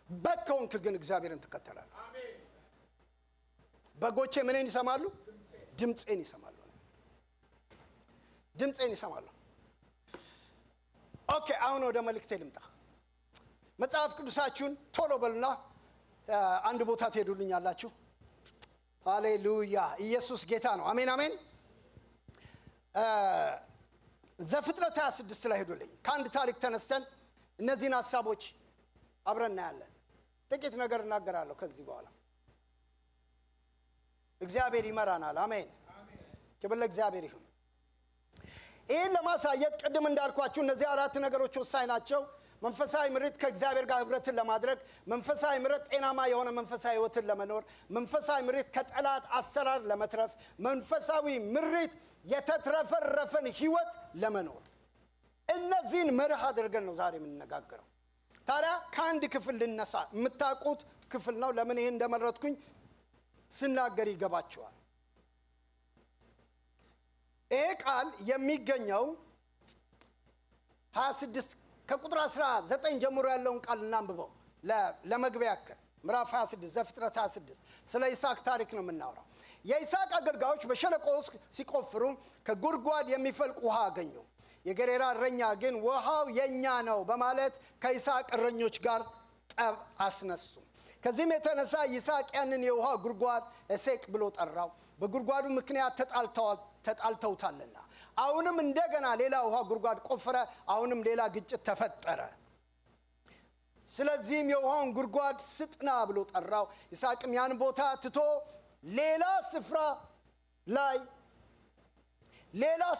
በግ ከሆንክ ግን እግዚአብሔርን ትከተላለህ። በጎቼ ምንን ይሰማሉ? ድምፄን ይሰማሉ። ኦኬ፣ አሁን ወደ መልእክቴ ልምጣ። መጽሐፍ ቅዱሳችሁን ቶሎ በሉና አንድ ቦታ ትሄዱልኛላችሁ። ሃሌሉያ! ኢየሱስ ጌታ ነው። አሜን አሜን። ዘፍጥረት 26 ላይ ሄዱልኝ። ከአንድ ታሪክ ተነስተን እነዚህን ሐሳቦች አብረን እናያለን። ጥቂት ነገር እናገራለሁ ከዚህ በኋላ። እግዚአብሔር ይመራናል። አሜን። ክብር ለእግዚአብሔር ይሁን። ይህን ለማሳየት ቅድም እንዳልኳችሁ እነዚህ 4 ነገሮች ወሳኝ ናቸው። መንፈሳዊ ምሪት ከእግዚአብሔር ጋር ህብረትን ለማድረግ፣ መንፈሳዊ ምሪት ጤናማ የሆነ መንፈሳዊ ህይወትን ለመኖር፣ መንፈሳዊ ምሪት ከጠላት አሰራር ለመትረፍ፣ መንፈሳዊ ምሪት የተትረፈረፈን ህይወት ለመኖር። እነዚህን መርህ አድርገን ነው ዛሬ የምንነጋገረው። ታዲያ ከአንድ ክፍል ልነሳ። የምታውቁት ክፍል ነው። ለምን ይሄን እንደመረጥኩኝ ስናገር ይገባቸዋል። ይሄ ቃል የሚገኘው 26 ከቁጥር 19 ጀምሮ ያለውን ቃል እናንብበው ለመግቢያ ያክል። ምዕራፍ 26 ዘፍጥረት 26 ስለ ይስሐቅ ታሪክ ነው የምናወራው። የይስሐቅ አገልጋዮች በሸለቆ ውስጥ ሲቆፍሩ ከጉድጓድ የሚፈልቅ ውሃ አገኙ። የጌሬራ እረኛ ግን ውሃው የኛ ነው በማለት ከይስሐቅ እረኞች ጋር ጠብ አስነሱ። ከዚህም የተነሳ ይስሐቅ ያንን የውሃ ጉድጓድ ኤሴቅ ብሎ ጠራው፣ በጉድጓዱ ምክንያት ተጣልተውታልና። አሁንም እንደገና ሌላ ውሃ ጉድጓድ ቆፈረ። አሁንም ሌላ ግጭት ተፈጠረ። ስለዚህም የውሃውን ጉድጓድ ስጥና ብሎ ጠራው። ይስሐቅም ያን ቦታ ትቶ ሌላ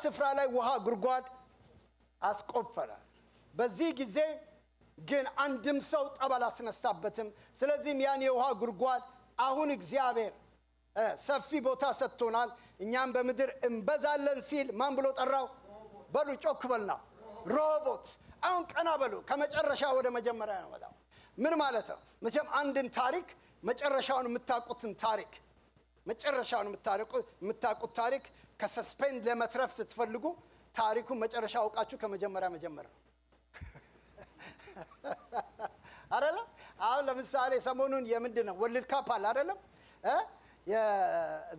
ስፍራ ላይ ውሃ ጉድጓድ አስቆፈረ። በዚህ ጊዜ ግን አንድም ሰው ጠብ አላስነሳበትም። ስለዚህም ያን የውሃ ጉድጓድ አሁን እግዚአብሔር ሰፊ ቦታ ሰጥቶናል፣ እኛም በምድር እንበዛለን ሲል ማን ብሎ ጠራው? በሉ ጮክ በልና ሮቦት። አሁን ቀና በሉ። ከመጨረሻ ወደ መጀመሪያ ነው ወጣው። ምን ማለት ነው? መቼም አንድን ታሪክ መጨረሻውን የምታውቁት ታሪክ ከሰስፔንድ ለመትረፍ ስትፈልጉ ታሪኩን መጨረሻ አውቃችሁ ከመጀመሪያ መጀመር ነው አይደለም? አሁን ለምሳሌ ሰሞኑን የምንድን ነው ወርልድ ካፕ አለ አይደለም?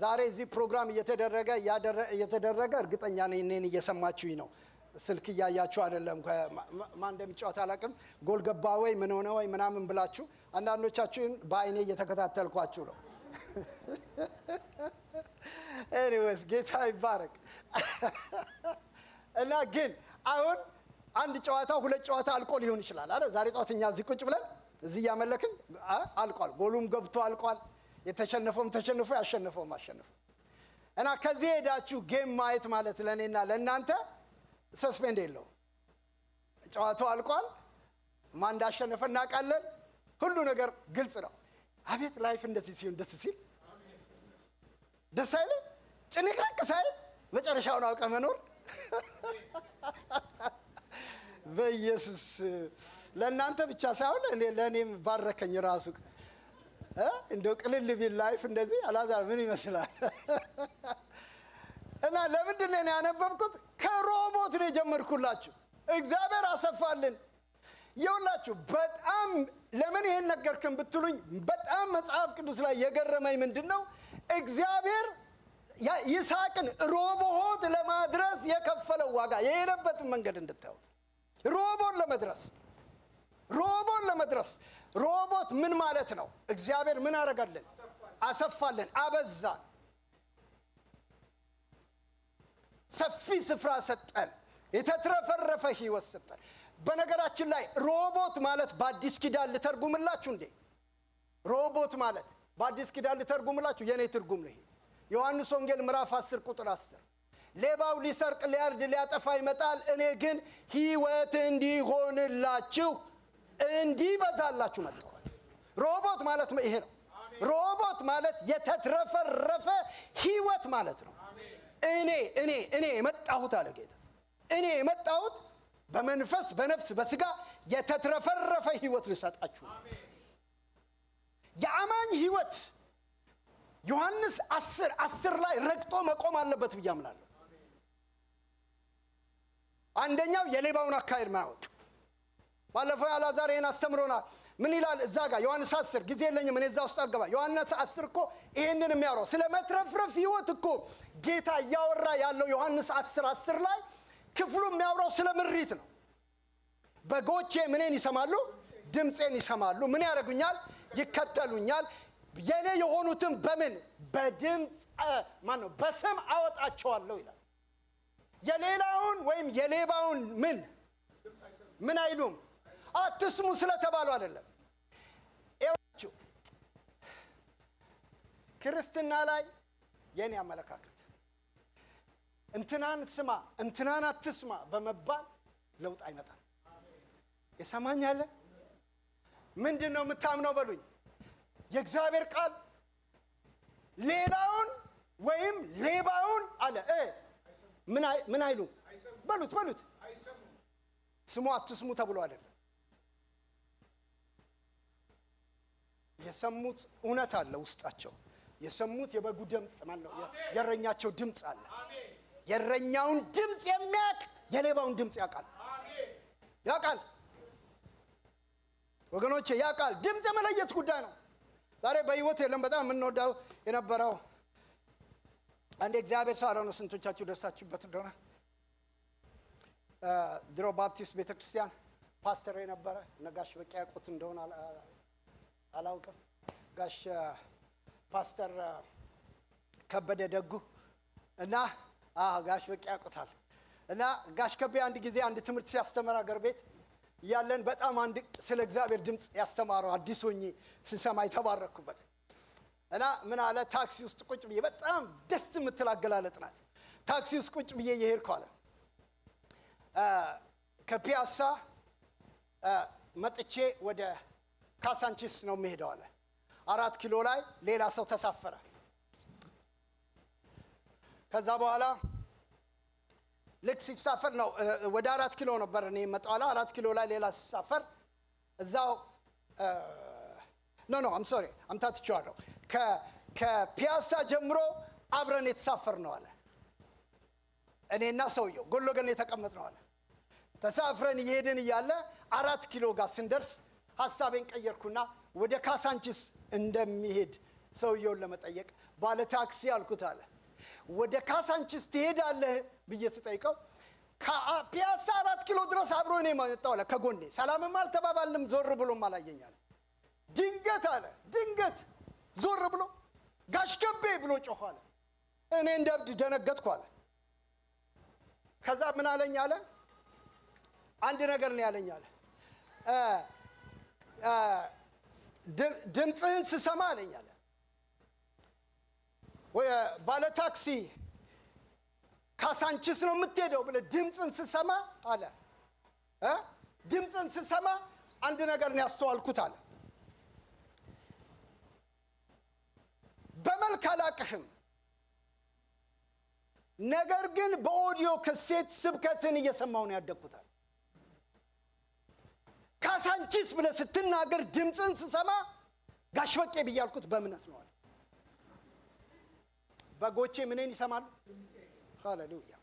ዛሬ እዚህ ፕሮግራም እየተደረገ እርግጠኛ ነኝ እኔን እየሰማችሁኝ ነው። ስልክ እያያችሁ አይደለም። ማን እንደሚጫወት አላውቅም። ጎል ገባ ወይ ምን ሆነ ወይ ምናምን ብላችሁ አንዳንዶቻችሁን በአይኔ እየተከታተልኳችሁ ነው። ኤኒዌይስ ጌታ ይባረክ። እና ግን አሁን አንድ ጨዋታ ሁለት ጨዋታ አልቆ ሊሆን ይችላል አይደል? ዛሬ ጧት እኛ እዚህ ቁጭ ብለን እዚህ ያመለክን አልቋል። ጎሉም ገብቶ አልቋል። የተሸነፈውም ተሸንፎ ያሸነፈውም አሸነፈ። እና ከዚህ ሄዳችሁ ጌም ማየት ማለት ለኔና ለእናንተ ሰስፔንድ የለውም። ጨዋታው አልቋል። ማን እንዳሸነፈ እናውቃለን። ሁሉ ነገር ግልጽ ነው። አቤት ላይፍ እንደዚህ ሲሆን ደስ ሲል ደስ አይልም? ጭንቅንቅ ሳይል መጨረሻውን አውቀ መኖር በኢየሱስ ለእናንተ ብቻ ሳይሆን ለእኔም ባረከኝ ራሱ እንደው ቅልል ቢል ላይፍ እንደዚህ አላዛር ምን ይመስላል? እና ለምንድን ነው ያነበብኩት? ከሮቦት ነው የጀመርኩላችሁ። እግዚአብሔር አሰፋልን። ይኸውላችሁ በጣም ለምን ይሄን ነገርክን ብትሉኝ በጣም መጽሐፍ ቅዱስ ላይ የገረመኝ ምንድን ነው እግዚአብሔር ይስሐቅን ሮቦት ለማድረስ የከፈለው ዋጋ የሄደበትን መንገድ እንድታዩት። ሮቦት ለመድረስ ሮቦት ምን ማለት ነው? እግዚአብሔር ምን አረጋለን? አሰፋለን፣ አበዛን፣ ሰፊ ስፍራ ሰጠን፣ የተትረፈረፈ ህይወት ሰጠን። በነገራችን ላይ ሮቦት ማለት በአዲስ ኪዳን ልተርጉምላችሁ እንዴ? ሮቦት ማለት በአዲስ ኪዳን ልተርጉምላችሁ የኔ ትርጉም ነው ይሄ። ዮሐንስ ወንጌል ምዕራፍ 10 ቁጥር 10 ሌባው ሊሰርቅ ሊያርድ ሊያጠፋ ይመጣል፣ እኔ ግን ህይወት እንዲሆንላችሁ እንዲበዛላችሁ መጣሁ። ሮቦት ማለት ይሄ ነው። ሮቦት ማለት የተትረፈረፈ ህይወት ማለት ነው። እኔ የመጣሁት አለ ጌታ። እኔ የመጣሁት በመንፈስ በነፍስ በስጋ የተትረፈረፈ ህይወት ልሰጣችሁ። የአማኝ ህይወት ዮሐንስ 10 ላይ ረግጦ መቆም አለበት ብዬ አምናለሁ። አንደኛው የሌባውን አካሄድ ማወቅ። ባለፈው አላዛር ይሄን አስተምሮናል። ምን ይላል እዛ ጋር ዮሐንስ 10? ጊዜ የለኝም እኔ እዛ ውስጥ አልገባ። ዮሐንስ 10 እኮ ይሄንን የሚያወራው ስለ መትረፍረፍ ህይወት እኮ ጌታ እያወራ ያለው ዮሐንስ 10 ላይ ክፍሉ የሚያወራው ስለ ምሪት ነው። በጎቼ ምንን ይሰማሉ? ድምፄን ይሰማሉ። ምን ያደርጉኛል? ይከተሉኛል። የኔ የሆኑትን በምን በድምፅ በስም አወጣቸዋለሁ ይላል። የሌላውን ወይም የሌባውን ምን አይሉም። አትስሙ ስለተባሉ አይደለም። ይኸውላችሁ ክርስትና ላይ የኔ አመለካከት እንትናን ስማ እንትናን አትስማ በመባል ለውጥ አይመጣም። የሰማኛለ ምንድን ነው የምታምነው በሉኝ። የእግዚአብሔር ቃል ሌላውን ወይም ሌባውን አለ ምን አይሉ በሉት ስሙ አትስሙ ተብሎ አይደለም። የሰሙት እውነት አለ ውስጣቸው። የሰሙት የበጉ ድምጽ ማለት የእረኛቸው ድምጽ አለ። የእረኛውን ድምጽ የሚያውቅ የሌባውን ድምጽ ያውቃል ወገኖቼ፣ ያውቃል። ድምጽ የመለየት ጉዳይ ነው። ዛሬ በህይወት የለም። በጣም የምንወዳው የነበረው አንድ እግዚአብሔር ሰው አለው። ስንቶቻችሁ ደርሳችሁበት እንደሆነ ድሮ ባፕቲስት ቤተክርስቲያን ፓስተር የነበረ ነጋሽ በቃ ያውቁት እንደሆነ አላውቅም። ጋሽ ፓስተር ከበደ ደጉ እና ጋሽ በቃ ያውቁታል። እና ጋሽ ከበ አንድ ጊዜ አንድ ትምህርት ሲያስተምር አገር ቤት ያለን በጣም አንድ ስለ እግዚአብሔር ድምጽ ያስተማረው አዲስ ሆኜ ስሰማ የተባረኩበት እና ምን አለ፣ ታክሲ ውስጥ ቁጭ ብዬ በጣም ደስ የምትል አገላለጥ ናት። ታክሲ ውስጥ ቁጭ ብዬ እየሄድኩ አለ ከፒያሳ መጥቼ ወደ ካሳንቺስ ነው የምሄደው አለ። 4 ኪሎ ላይ ሌላ ሰው ተሳፈረ። ከዛ በኋላ ልክ ሲሳፈር ነው ወደ 4 ኪሎ ነበር እኔ መጣሁ አለ። 4 ኪሎ ላይ ሌላ ሲሳፈር እዛው I'm sorry አምታትቼዋለሁ። ከፒያሳ ጀምሮ አብረን የተሳፈር ነው አለ። እኔና ሰውየው ጎን ለጎን የተቀመጥ ነው አለ። ተሳፍረን እየሄድን እያለ 4 ኪሎ ጋር ስንደርስ ሐሳቤን ቀየርኩና ወደ ካሳንቺስ እንደሚሄድ ሰውየውን ለመጠየቅ ባለ ታክሲ አልኩት አለ። ወደ ካሳንቺስ ትሄዳለህ ብዬ ስጠይቀው ከፒያሳ 4 ኪሎ ድረስ አብሮ እኔ መጣሁ አለ። ከጎኔ ሰላምም አልተባባልንም፣ ዞር ብሎም አላየኛል። ድንገት ዞር ብሎ ጋሽ ከቤ ብሎ ጮኸ አለ። እኔ እንደብድ ደነገጥኩ አለ። ከዛ ምን አለኝ አለ፣ አንድ ነገር ነው ያለኝ አለ። ድምፅህን ስሰማ አለኝ አለ ወይ ባለ ታክሲ ካሳንቺስ ነው የምትሄደው ብለህ ድምፅን ስሰማ አለ ድምፅን ስሰማ አንድ ነገር ነው ያስተዋልኩት አለ። በመልክ አላቅህም፣ ነገር ግን በኦዲዮ ከሴት ስብከትን እየሰማሁ ነው ያደግኩት አለ። ካሳንቺስ ብለህ ስትናገር ድምፅን ስሰማ ጋሽ በቄ ብያልኩት በእምነት ነው አለ። በጎቼ ምንን ይሰማሉ? ሃሌሉያ።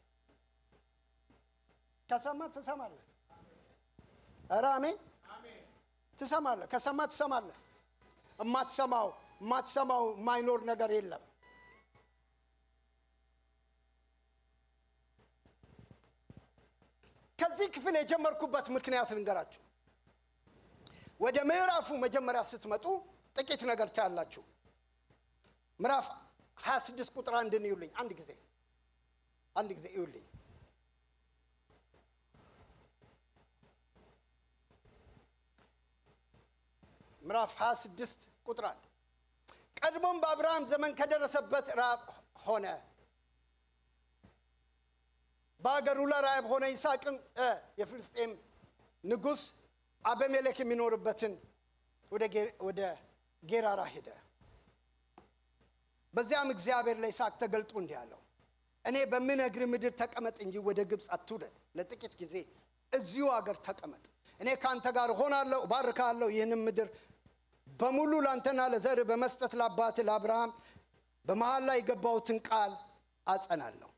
ከሰማ ትሰማለህ። ኧረ አሜን። ትሰማለህ። ከሰማ ትሰማለህ። የማትሰማው የማይኖር ነገር የለም። ከዚህ ክፍል የጀመርኩበት ምክንያት ልንገራችሁ። ወደ ምዕራፉ መጀመሪያ ስትመጡ ጥቂት ነገር ታያላችሁ። ምዕራፍ 26 ቁጥር 1 ይዩልኝ። አንድ ጊዜ ይዩልኝ። ምዕራፍ 26 ቁጥር 1 ቀድሞም በአብርሃም ዘመን ከደረሰበት ራብ ሆነ፣ በአገሩ ለራብ ሆነ። ይስሐቅም የፍልስጤም ንጉሥ አቤሜሌክ የሚኖርበትን ወደ ጌራራ ሄደ። በዚያም እግዚአብሔር ለይስሐቅ ተገልጦ እንዲህ አለው፣ እኔ በምነግርህ ምድር ተቀመጥ እንጂ ወደ ግብፅ አትውረድ። ለጥቂት ጊዜ እዚሁ አገር ተቀመጥ። እኔ ከአንተ ጋር ሆናለሁ፣ እባርካለሁ። ይህንም ምድር በሙሉ ላንተና ለዘርህ በመስጠት ለአባትህ ለአብርሃም በመሃል ላይ የገባሁትን ቃል አጸናለሁ።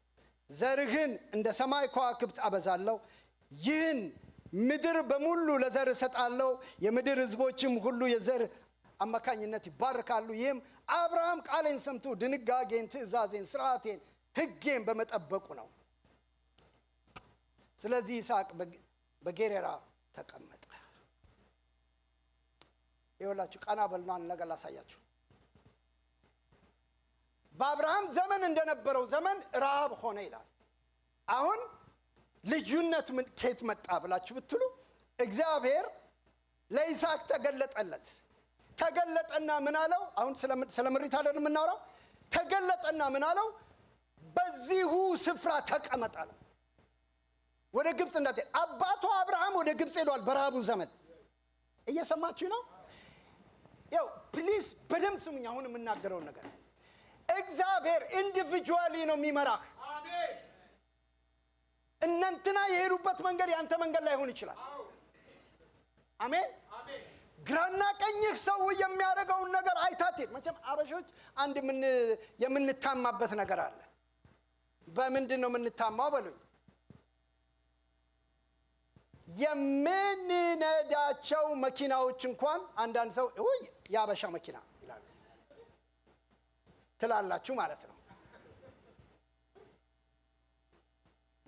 ዘርህን እንደ ሰማይ ከዋክብት አበዛለሁ። ይህን ምድር በሙሉ ለዘር እሰጣለሁ። የምድር ሕዝቦችም ሁሉ የዘር አማካኝነት ይባረካሉ። ይህም አብርሃም ቃሌን ሰምቶ ድንጋጌን፣ ትእዛዜን፣ ስርዓቴን፣ ሕጌን በመጠበቁ ነው። ስለዚህ ይስሐቅ በጌራራ ተቀመጠ። ይኸውላችሁ ቀና በልና ነገር ላሳያችሁ። በአብርሃም ዘመን እንደነበረው ዘመን ረሃብ ሆነ ይላል። አሁን ልዩነት ከየት መጣ ብላችሁ ብትሉ እግዚአብሔር ለይስሐቅ ተገለጠለት። ተገለጠና ምን አለው? አሁን ስለ ምሪት አይደል የምናወራው? ተገለጠና ምን አለው? በዚሁ ስፍራ ተቀመጥ አለው። ወደ ግብፅ እንዳትሄድ። አባቱ አብርሃም ወደ ግብፅ ሄዷል በረሃቡ ዘመን። እየሰማችሁ ነው? ያው ፕሊዝ በደምብ ስሙኝ አሁን የምናገረውን ነገር። እግዚአብሔር ኢንዲቪጁዋሊ ነው የሚመራህ። አሜን። እናንተና የሄዱበት መንገድ ያንተ መንገድ ላይሆን ይችላል። አሜን። ግራና ቀኝህ ሰው የሚያደርገውን ነገር አይታቴል። መቼም አበሾች አንድ የምንታማበት ነገር አለ። በምንድን ነው የምንታማው በሉኝ? የምንነዳቸው መኪናዎች እንኳን አንዳንድ ሰው የአበሻ መኪና ይላሉ ትላላችሁ ማለት ነው።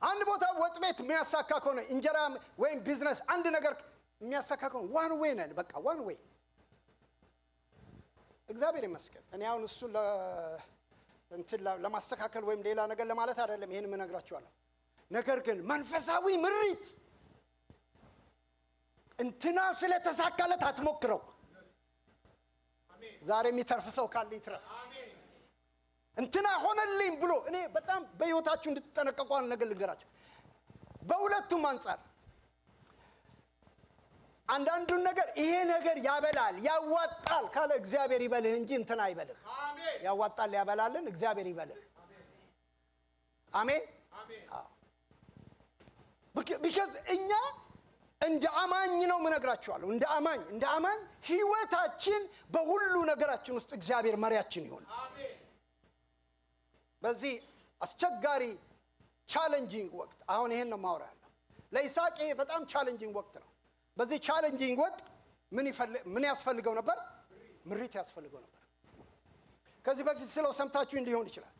አንድ ቦታ ወጥ ቤት የሚያሳካ ከሆነ እንጀራ ወይም ቢዝነስ አንድ ነገር የሚያሳካ ከሆነ ዋን ዌይ ነን፣ በቃ ዋን ዌይ። እግዚአብሔር ይመስገን። እኔ አሁን እሱን ለማስተካከል ወይም ሌላ ነገር ለማለት አይደለም ይሄን የምነግራችኋለሁ። ነገር ግን መንፈሳዊ ምሪት እንትና ስለተሳካለት አትሞክረው። ዛሬ የሚተርፍ ሰው ካለ ይትረፍ። እንትና ሆነልኝ ብሎ እኔ በጣም በህይወታችሁ እንድትጠነቀቁ አንድ ነገር ልንገራችሁ። በሁለቱም አንጻር አንዳንዱን ነገር ይሄ ነገር ያበላል ያዋጣል ካለ እግዚአብሔር ይበልህ እንጂ እንትና አይበልህ። ያዋጣል ያበላልን እግዚአብሔር ይበልህ። አሜን። ቢካዝ እኛ እንደ አማኝ ነው ምነግራችኋለሁ። እንደ አማኝ ህይወታችን በሁሉ ነገራችን ውስጥ እግዚአብሔር መሪያችን ይሁን። በዚህ አስቸጋሪ ቻሌንጂንግ ወቅት አሁን ይሄን ነው ማውራ ያለው። ለይስሐቅ ይሄ በጣም ቻሌንጂንግ ወቅት ነው። በዚህ ቻሌንጂንግ ወቅት ምን ያስፈልገው ነበር? ምሪት ያስፈልገው ነበር። ከዚህ በፊት ስለው ሰምታችሁ እንዲሆን ይችላል።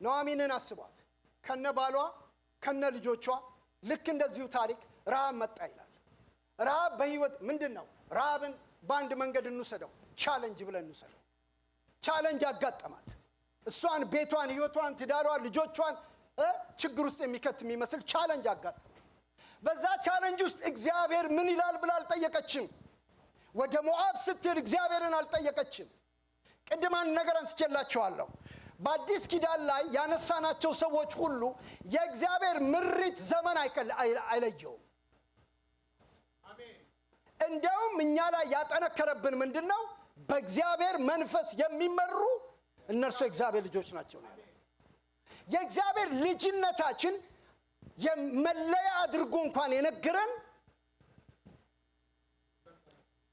ኑኃሚንን አስቧት። ከነ ባሏ ከነ ልጆቿ ልክ እንደዚሁ ታሪክ ረሃብ መጣ ይላል። ረሃብ በህይወት ምንድነው? ረሃብን በአንድ መንገድ እንውሰደው፣ ቻሌንጅ ብለን እንውሰደው። ቻሌንጅ አጋጠማት። እሷን፣ ቤቷን፣ ህይወቷን፣ ትዳሯን፣ ልጆቿን ችግር ውስጥ የሚከት የሚመስል ቻሌንጅ አጋጠማት። በዛ ቻሌንጅ ውስጥ እግዚአብሔር ምን ይላል ብላ አልጠየቀችም። ወደ ሞዓብ ስትሄድ እግዚአብሔርን አልጠየቀችም። ቅድም አንድ ነገር አንስቼላችኋለሁ። በአዲስ ኪዳን ላይ ያነሳናቸው ሰዎች ሁሉ የእግዚአብሔር ምሪት ዘመን አይለየውም። እንደውም እኛ ላይ ያጠነከረብን ምንድነው? በእግዚአብሔር መንፈስ የሚመሩ እነርሱ የእግዚአብሔር ልጆች ናቸው። የእግዚአብሔር ልጅነታችን የመለያ አድርጎ እንኳን የነገረን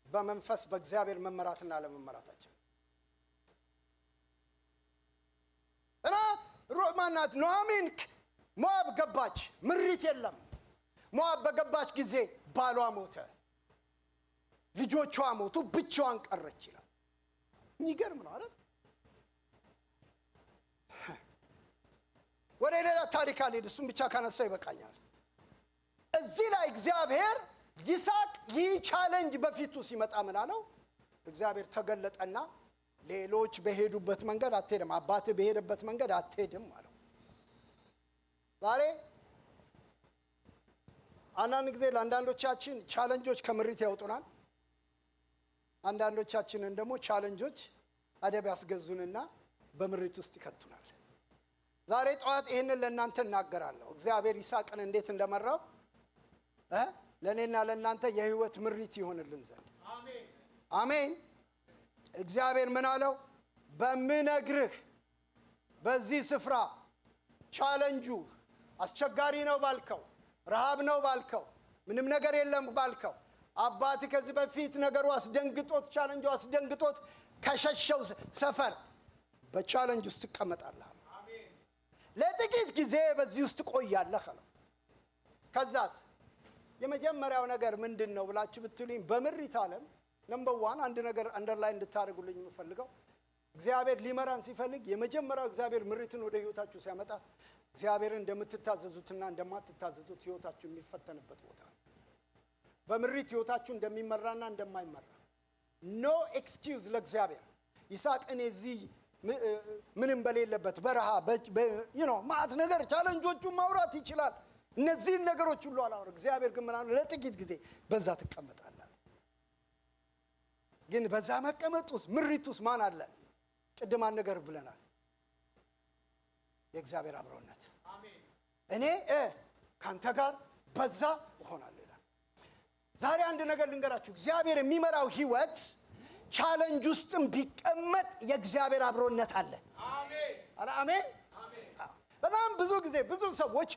በመንፈስ በእግዚአብሔር መመራትና ለመመራታችን እና ሮማናት ኑኃሚን ሞዓብ ገባች። ምሪት የለም። ሞዓብ በገባች ጊዜ ባሏ ሞተ፣ ልጆቿ ሞቱ፣ ብቻዋን ቀረች ይላል። የሚገርም ነው አይደል? ወደ ሌላ ታሪክ አልሄድ፣ እሱም ብቻ ካነሳው ይበቃኛል። እዚህ ላይ እግዚአብሔር ይስሐቅ ይህ ቻሌንጅ በፊቱ ሲመጣ ምን አለው? እግዚአብሔር ተገለጠና ሌሎች በሄዱበት መንገድ አትሄድም፣ አባትህ በሄደበት መንገድ አትሄድም አለው። ዛሬ አንዳንድ ጊዜ ለአንዳንዶቻችን ቻሌንጆች ከምሪት ያወጡናል። አንዳንዶቻችንን ደግሞ ቻሌንጆች አደብ ያስገዙንና በምሪት ውስጥ ይከቱናል። ዛሬ ጠዋት ይሄንን ለእናንተ እናገራለሁ። እግዚአብሔር ይስሐቅን እንዴት እንደመራው ለእኔና ለእናንተ የህይወት ምሪት ይሆንልን ዘንድ አሜን አሜን። እግዚአብሔር ምን አለው? በምነግርህ በዚህ ስፍራ ቻሌንጁ አስቸጋሪ ነው ባልከው፣ ረሃብ ነው ባልከው፣ ምንም ነገር የለም ባልከው፣ አባት ከዚህ በፊት ነገሩ አስደንግጦት ቻሌንጁ አስደንግጦት ከሸሸው ሰፈር በቻሌንጅ ውስጥ ትቀመጣለህ። አሜን። ለጥቂት ጊዜ በዚህ ውስጥ ቆያለህ አለው። ከዛስ የመጀመሪያው ነገር ምንድነው ብላችሁ ብትሉኝ፣ በምሪት ዓለም ነምበር 1 አንድ ነገር አንደርላይን እንድታደርጉልኝ የምፈልገው እግዚአብሔር ሊመራን ሲፈልግ የመጀመሪያው እግዚአብሔር ምሪትን ወደ ህይወታችሁ ሲያመጣ እግዚአብሔርን እንደምትታዘዙትና እንደማትታዘዙት ህይወታችሁ የሚፈተንበት ቦታ ነው። በምሪት ህይወታችሁ እንደሚመራና እንደማይመራ ኖ ኤክስኪውዝ ለእግዚአብሔር። ይስሐቅን እዚህ ምንም በሌለበት በረሃ ማት ነገር ቻሌንጆቹን ማውራት ይችላል። እነዚህን ነገሮች ሁሉ አላወራ። እግዚአብሔር ግን ምናምን ለጥቂት ጊዜ በዛ ትቀመጣለህ። ግን በዛ መቀመጥ ውስጥ ምሪት ውስጥ ማን አለ? ቅድም አንድ ነገር ብለናል። የእግዚአብሔር አብሮነት። አሜን። እኔ ካንተ ጋር በዛ እሆናለሁ ይላል። ዛሬ አንድ ነገር ልንገራችሁ። እግዚአብሔር የሚመራው ህይወት ቻሌንጅ ውስጥም ቢቀመጥ የእግዚአብሔር አብሮነት አለ። አሜን አሜን አሜን። በጣም ብዙ ጊዜ ብዙ ሰዎች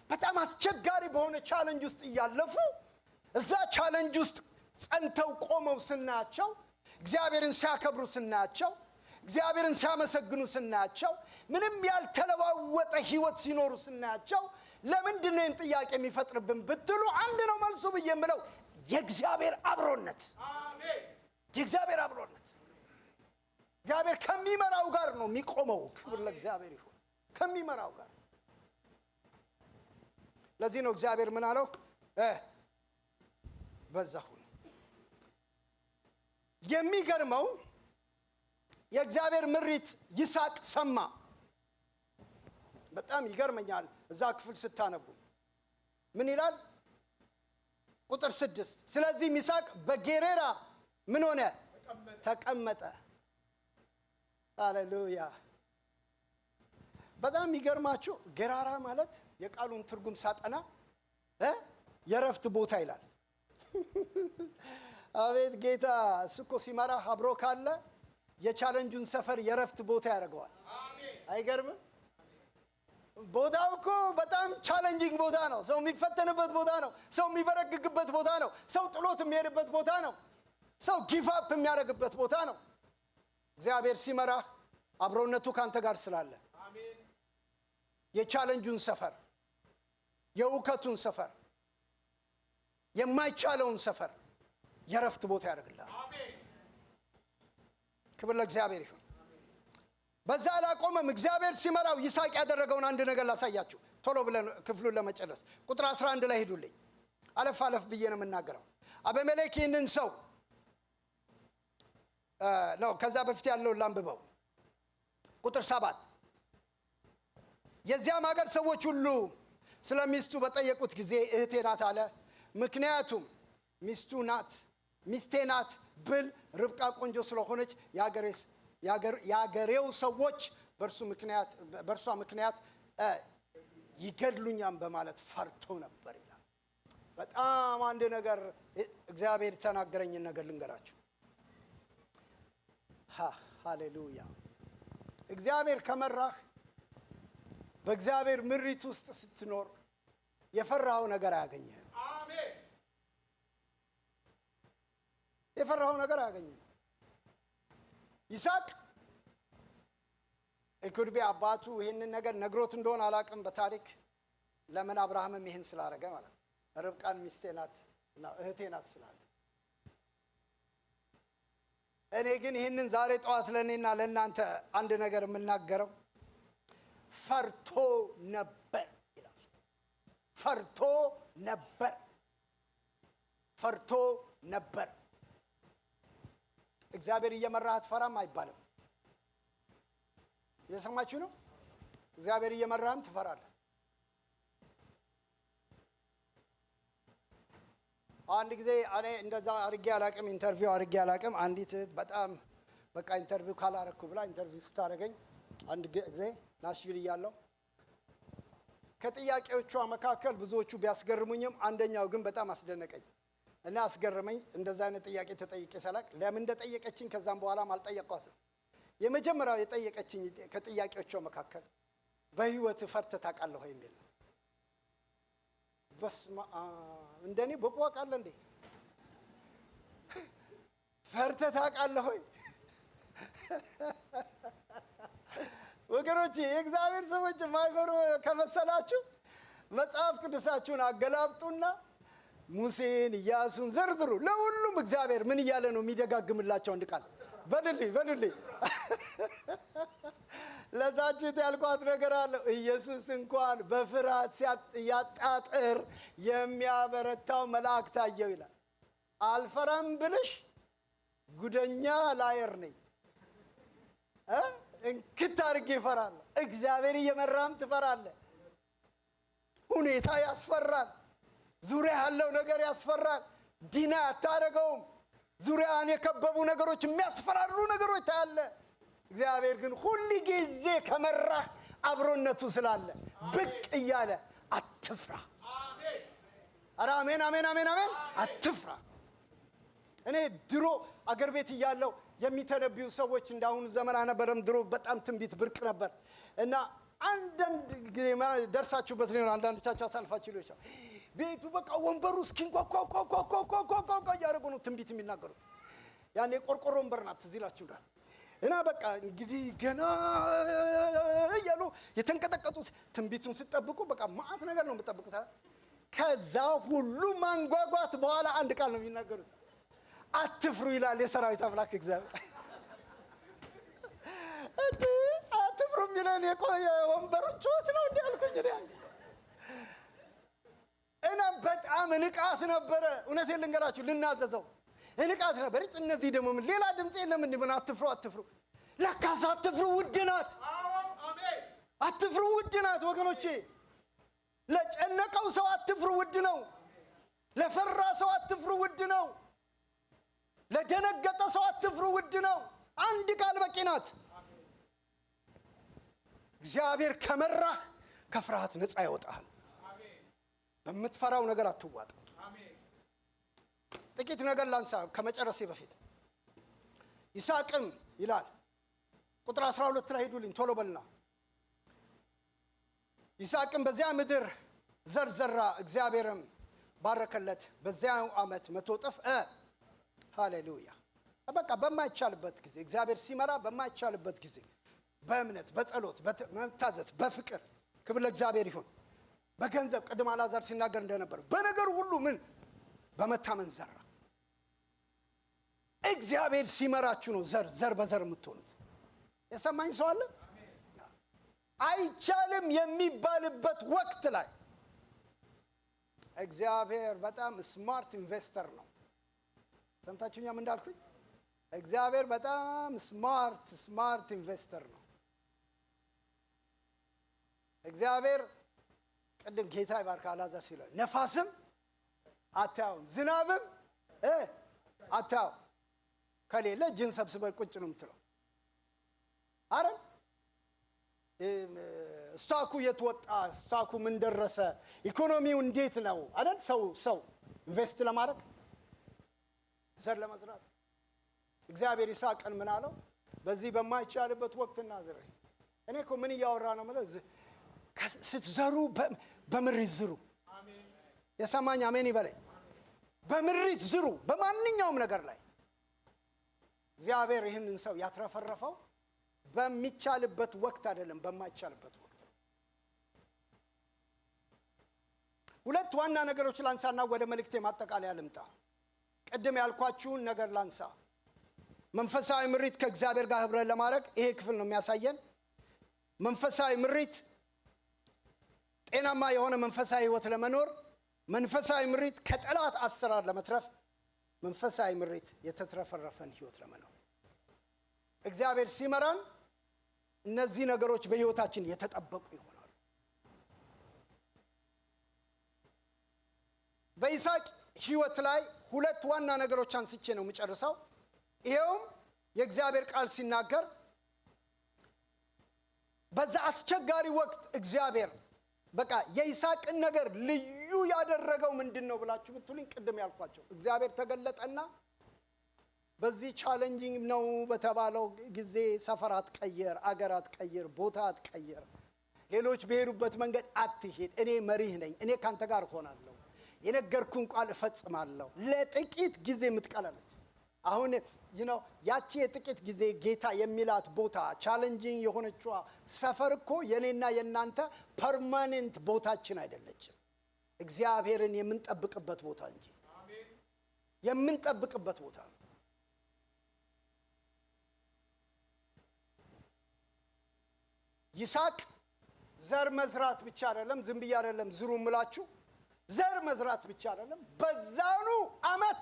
በጣም አስቸጋሪ በሆነ ቻሌንጅ ውስጥ እያለፉ እዛ ቻሌንጅ ውስጥ ጸንተው ቆመው ስናያቸው፣ እግዚአብሔርን ሲያከብሩ ስናያቸው፣ እግዚአብሔርን ሲያመሰግኑ ስናያቸው፣ ምንም ያልተለዋወጠ ህይወት ሲኖሩ ስናያቸው፣ ለምንድን ነው ጥያቄ የሚፈጥርብን ብትሉ አንድ ነው መልሱ ብዬ የምለው የእግዚአብሔር አብሮነት። አሜን። የእግዚአብሔር አብሮነት እግዚአብሔር ከሚመራው ጋር ነው የሚቆመው። ክብር ለእግዚአብሔር ይሁን። ከሚመራው ጋር። ለዚህ ነው እግዚአብሔር ምን አለው? በዛ ሁን። የሚገርመው የእግዚአብሔር ምሪት ይስሐቅ ሰማ። በጣም ይገርመኛል። እዛ ክፍል ስታነቡ ምን ይላል? ቁጥር 6 ስለዚህ ይስሐቅ በጌራራ ምን ሆነ? ተቀመጠ። ሃሌሉያ። በጣም ይገርማችሁ ጌራራ ማለት የቃሉን ትርጉም ሳጠና የረፍት ቦታ ይላል። አቤት ጌታ! እሱ እኮ ሲመራ አብሮ ካለ የቻሌንጁን ሰፈር የረፍት ቦታ ያደርገዋል። አይገርምም? ቦታው እኮ በጣም ቻሌንጂንግ ቦታ ነው። ሰው የሚፈተንበት ቦታ ነው። ሰው የሚበረግግበት ቦታ ነው። ሰው ጥሎት የሚሄድበት ቦታ ነው። ሰው ጊቭ አፕ የሚያደርግበት ቦታ ነው። እግዚአብሔር ሲመራ አብሮነቱ ካንተ ጋር ስላለ የቻሌንጁን ሰፈር፣ የውከቱን ሰፈር፣ የማይቻለውን ሰፈር የረፍት ቦታ ያደርግልሃል። ክብር ለእግዚአብሔር ይሁን። በዛ አላቆመም። እግዚአብሔር ሲመራው ይስሐቅ ያደረገውን አንድ ነገር ላሳያችሁ ቶሎ ብለን ክፍሉን ለመጨረስ። ቁጥር 11 ላይ ሄዱልኝ። አለፍ አለፍ ብዬ ነው የምናገረው። አቤሜሌክ ይህንን ሰው ነው ከዛ በፊት ያለውን ላንብበው። ቁጥር 7 የዚያም ሀገር ሰዎች ሁሉ ስለሚስቱ በጠየቁት ጊዜ እህቴ ናት አለ። ምክንያቱም ሚስቱ ናት ሚስቴ ናት ብል ርብቃ ቆንጆ ስለሆነች ያገሬው ሰዎች በእርሷ ምክንያት ይገድሉኛም በማለት ፈርቶ ነበር ይላል። በጣም አንድ ነገር እግዚአብሔር ተናገረኝን ነገር ልንገራችሁ። ሃሌሉያ። እግዚአብሔር ከመራህ በእግዚአብሔር ምሪት ውስጥ ስትኖር የፈራው ነገር አያገኝህም። አሜን። የፈራው ነገር አያገኝህም። ይስሐቅ እኩርቤ አባቱ ይሄንን ነገር ነግሮት እንደሆነ አላቅም በታሪክ ለምን አብርሃምም ይሄን ስላደረገ ማለት ነው። ርብቃን ሚስቴ ናት እና እህቴ ናት ስላለ እኔ ግን ይሄንን ዛሬ ጠዋት ለእኔና ለእናንተ አንድ ነገር የምናገረው ፈርቶ ነበር ይላል። ፈርቶ ነበር። ፈርቶ ነበር። እግዚአብሔር እየመራህ አትፈራም አይባልም። እየሰማችሁ ነው? እግዚአብሔር እየመራህም ትፈራለህ። አንድ ጊዜ እኔ እንደዛ አድርጌ አላቅም፣ ኢንተርቪው አድርጌ አላቅም። አንዲት በጣም በቃ ኢንተርቪው ካላረኩ ብላ ኢንተርቪው ስታደርገኝ አንድ ጊዜ ናሽቪል እያለሁ ከጥያቄዎቿ መካከል ብዙዎቹ ቢያስገርሙኝም አንደኛው ግን በጣም አስደነቀኝ እና አስገረመኝ። እንደዛ አይነት ጥያቄ ተጠይቄ ሳላቅ ለምን እንደጠየቀችኝ ከዛም በኋላም አልጠየቅኳትም። የመጀመሪያው የጠየቀችኝ ከጥያቄዎቿ መካከል በህይወት ፈርተህ ታውቃለህ ወይ የሚል ነው። በስመ አብ እንደኔ በቋቅ አለ እንዴ? ፈርተህ ታውቃለህ ወይ? ወገኖቼ የእግዚአብሔር ሰዎች ማይፈሩ ከመሰላችሁ መጽሐፍ ቅዱሳችሁን አገላብጡና ሙሴን ኢያሱን ዘርዝሩ። ለሁሉም እግዚአብሔር ምን እያለ ነው የሚደጋግምላቸው? አንድ ቃል በልልኝ ለዛችት ያልኳት ነገር አለ። ኢየሱስ እንኳን በፍርሃት ሲያጣጥር የሚያበረታው መልአክ ታየው ይላል። አልፈራም ብልሽ ጉደኛ ላየር ነኝ እንክት አድርጌ እፈራለሁ። እግዚአብሔር እየመራም ትፈራለህ። ሁኔታ ያስፈራል። ዙሪያ ያለው ነገር ያስፈራል። ዲና አታደርገውም። ዙሪያን የከበቡ ነገሮች የሚያስፈራሩ ነገሮች ታያለ። እግዚአብሔር ግን ሁሉ ጊዜ ከመራህ አብሮነቱ ስላለ ብቅ እያለ አትፍራ። ኧረ አሜን አሜን አሜን አሜን። አትፍራ። እኔ ድሮ አገር ቤት እያለሁ የሚተነብዩ ሰዎች እንዳሁኑ ዘመን አልነበረም። ድሮ በጣም ትንቢት ብርቅ ነበር እና አንዳንድ ጊዜ ደርሳችሁበት ነው አንዳንዶቻችሁ አሳልፋችሁ ይሉሻል። ቤቱ በቃ ወንበሩ እስኪንኳኳኳኳኳኳኳኳኳ እያደረጉ ነው ትንቢት የሚናገሩት። ያኔ ቆርቆሮ ወንበር ናት ትዝ ይላችኋል። እና በቃ እንግዲህ ገና እያሉ የተንቀጠቀጡት ትንቢቱን ሲጠብቁ በቃ ማአት ነገር ነው የምጠብቁት። ከዛ ሁሉ ማንጓጓት በኋላ አንድ ቃል ነው የሚናገሩት። አትፍሩ ይላል የሰራዊት አምላክ እግዚአብሔር። አትፍሩ የሚለን የቆየ ወንበሩን ጩኸት ነው እንዲ ያልኩኝ ያለ እና በጣም ንቃት ነበረ። እውነቴን ልንገራችሁ ልናዘዘው ንቃት ነበር። እነዚህ ደግሞ ምን ሌላ ድምፅ የለም። ምን አትፍሩ ለካስ አትፍሩ ውድ ናት። አትፍሩ ውድ ናት ወገኖቼ። ለጨነቀው ሰው አትፍሩ ውድ ነው። ለፈራ ሰው አትፍሩ ውድ ነው። ለደነገጠ ሰው አትፍሩ ውድ ነው። አንድ ቃል በቂ ናት። እግዚአብሔር ከመራህ ከፍርሃት ነፃ ያወጣል። በምትፈራው ነገር አትዋጥ። ጥቂት ነገር ላንሳ ከመጨረሴ በፊት። ይስሐቅም ይላል ቁጥር 12 ላይ ሄዱልኝ ቶሎ በልና። ይስሐቅም በዚያ ምድር ዘርዘራ፣ እግዚአብሔርም ባረከለት። በዚያው ዓመት 100 እጥፍ ሃሌሉያ። በቃ በማይቻልበት ጊዜ እግዚአብሔር ሲመራ በማይቻልበት ጊዜ በእምነት በጸሎት በመታዘዝ በፍቅር ክብር ለእግዚአብሔር ይሁን። በገንዘብ ቅድም አልዓዛር ሲናገር እንደነበር በነገር ሁሉ ምን በመታመን ዘራ። እግዚአብሔር ሲመራችሁ ነው ዘር በዘር የምትሆኑት። የሰማኝ ሰው አለ? አይቻልም የሚባልበት ወቅት ላይ እግዚአብሔር በጣም ስማርት ኢንቨስተር ነው። ሰምታችሁኛም እንዳልኩኝ እግዚአብሔር በጣም ስማርት ኢንቨስተር ነው። እግዚአብሔር ቅድም ጌታ ይባርክ አላዛር ሲለው ነፋስም አታዩም ዝናብም አታዩ ከሌለ እጅን ሰብስበህ ቁጭ ነው የምትለው አይደል? ስታኩ የትወጣ ስታኩ ምን ደረሰ ኢኮኖሚው እንዴት ነው አይደል? ሰው ኢንቨስት ለማድረግ ዘር ለመዝራት እግዚአብሔር ይስሐቅን ምን አለው? በዚህ በማይቻልበት ወቅትና ዘር እኔ እኮ ምን እያወራ ነው ማለት ስትዘሩ በምሪት ዝሩ። አሜን። የሰማኝ አሜን ይበለኝ። በምሪት ዝሩ በማንኛውም ነገር ላይ። እግዚአብሔር ይህንን ሰው ያትረፈረፈው በሚቻልበት ወቅት አይደለም፣ በማይቻልበት ወቅት ነው። ሁለት ዋና ነገሮች ላንሳና ወደ መልእክቴ ማጠቃለያ ልምጣ። ቅድም ያልኳችሁን ነገር ላንሳ። መንፈሳዊ ምሪት ከእግዚአብሔር ጋር ህብረት ለማድረግ ይሄ ክፍል ነው የሚያሳየን። መንፈሳዊ ምሪት ጤናማ የሆነ መንፈሳዊ ህይወት ለመኖር፣ መንፈሳዊ ምሪት ከጠላት አሰራር ለመትረፍ፣ መንፈሳዊ ምሪት የተትረፈረፈን ህይወት ለመኖር። እግዚአብሔር ሲመራን እነዚህ ነገሮች በህይወታችን የተጠበቁ ይሆናሉ። በይስሐቅ ህይወት ላይ ሁለት ዋና ነገሮች አንስቼ ነው የምጨርሰው። ይሄውም የእግዚአብሔር ቃል ሲናገር በዛ አስቸጋሪ ወቅት እግዚአብሔር በቃ የይስሐቅን ነገር ልዩ ያደረገው ምንድነው ብላችሁ ብትሉኝ ቅድም ያልኳቸው እግዚአብሔር ተገለጠና በዚህ ቻሌንጂንግ ነው በተባለው ጊዜ ሰፈራት ቀየር፣ አገራት ቀየር፣ ቦታት ቀየር፣ ሌሎች በሄዱበት መንገድ አትሄድ፣ እኔ መሪህ ነኝ፣ እኔ ካንተ ጋር ሆናለሁ፣ የነገርኩን ቃል እፈጽማለሁ። ለጥቂት ጊዜ የምትቀላለች አሁን ያቺ የጥቂት ጊዜ ጌታ የሚላት ቦታ ቻሌንጂንግ የሆነችዋ ሰፈር እኮ የኔና የናንተ ፐርማነንት ቦታችን አይደለችም። እግዚአብሔርን የምንጠብቅበት ቦታ እንጂ የምንጠብቅበት ቦታ ነው። ይስሐቅ ዘር መዝራት ብቻ አይደለም፣ ዝም ብዬ አይደለም ዝሩ ምላችሁ፣ ዘር መዝራት ብቻ አይደለም፣ በዛኑ አመት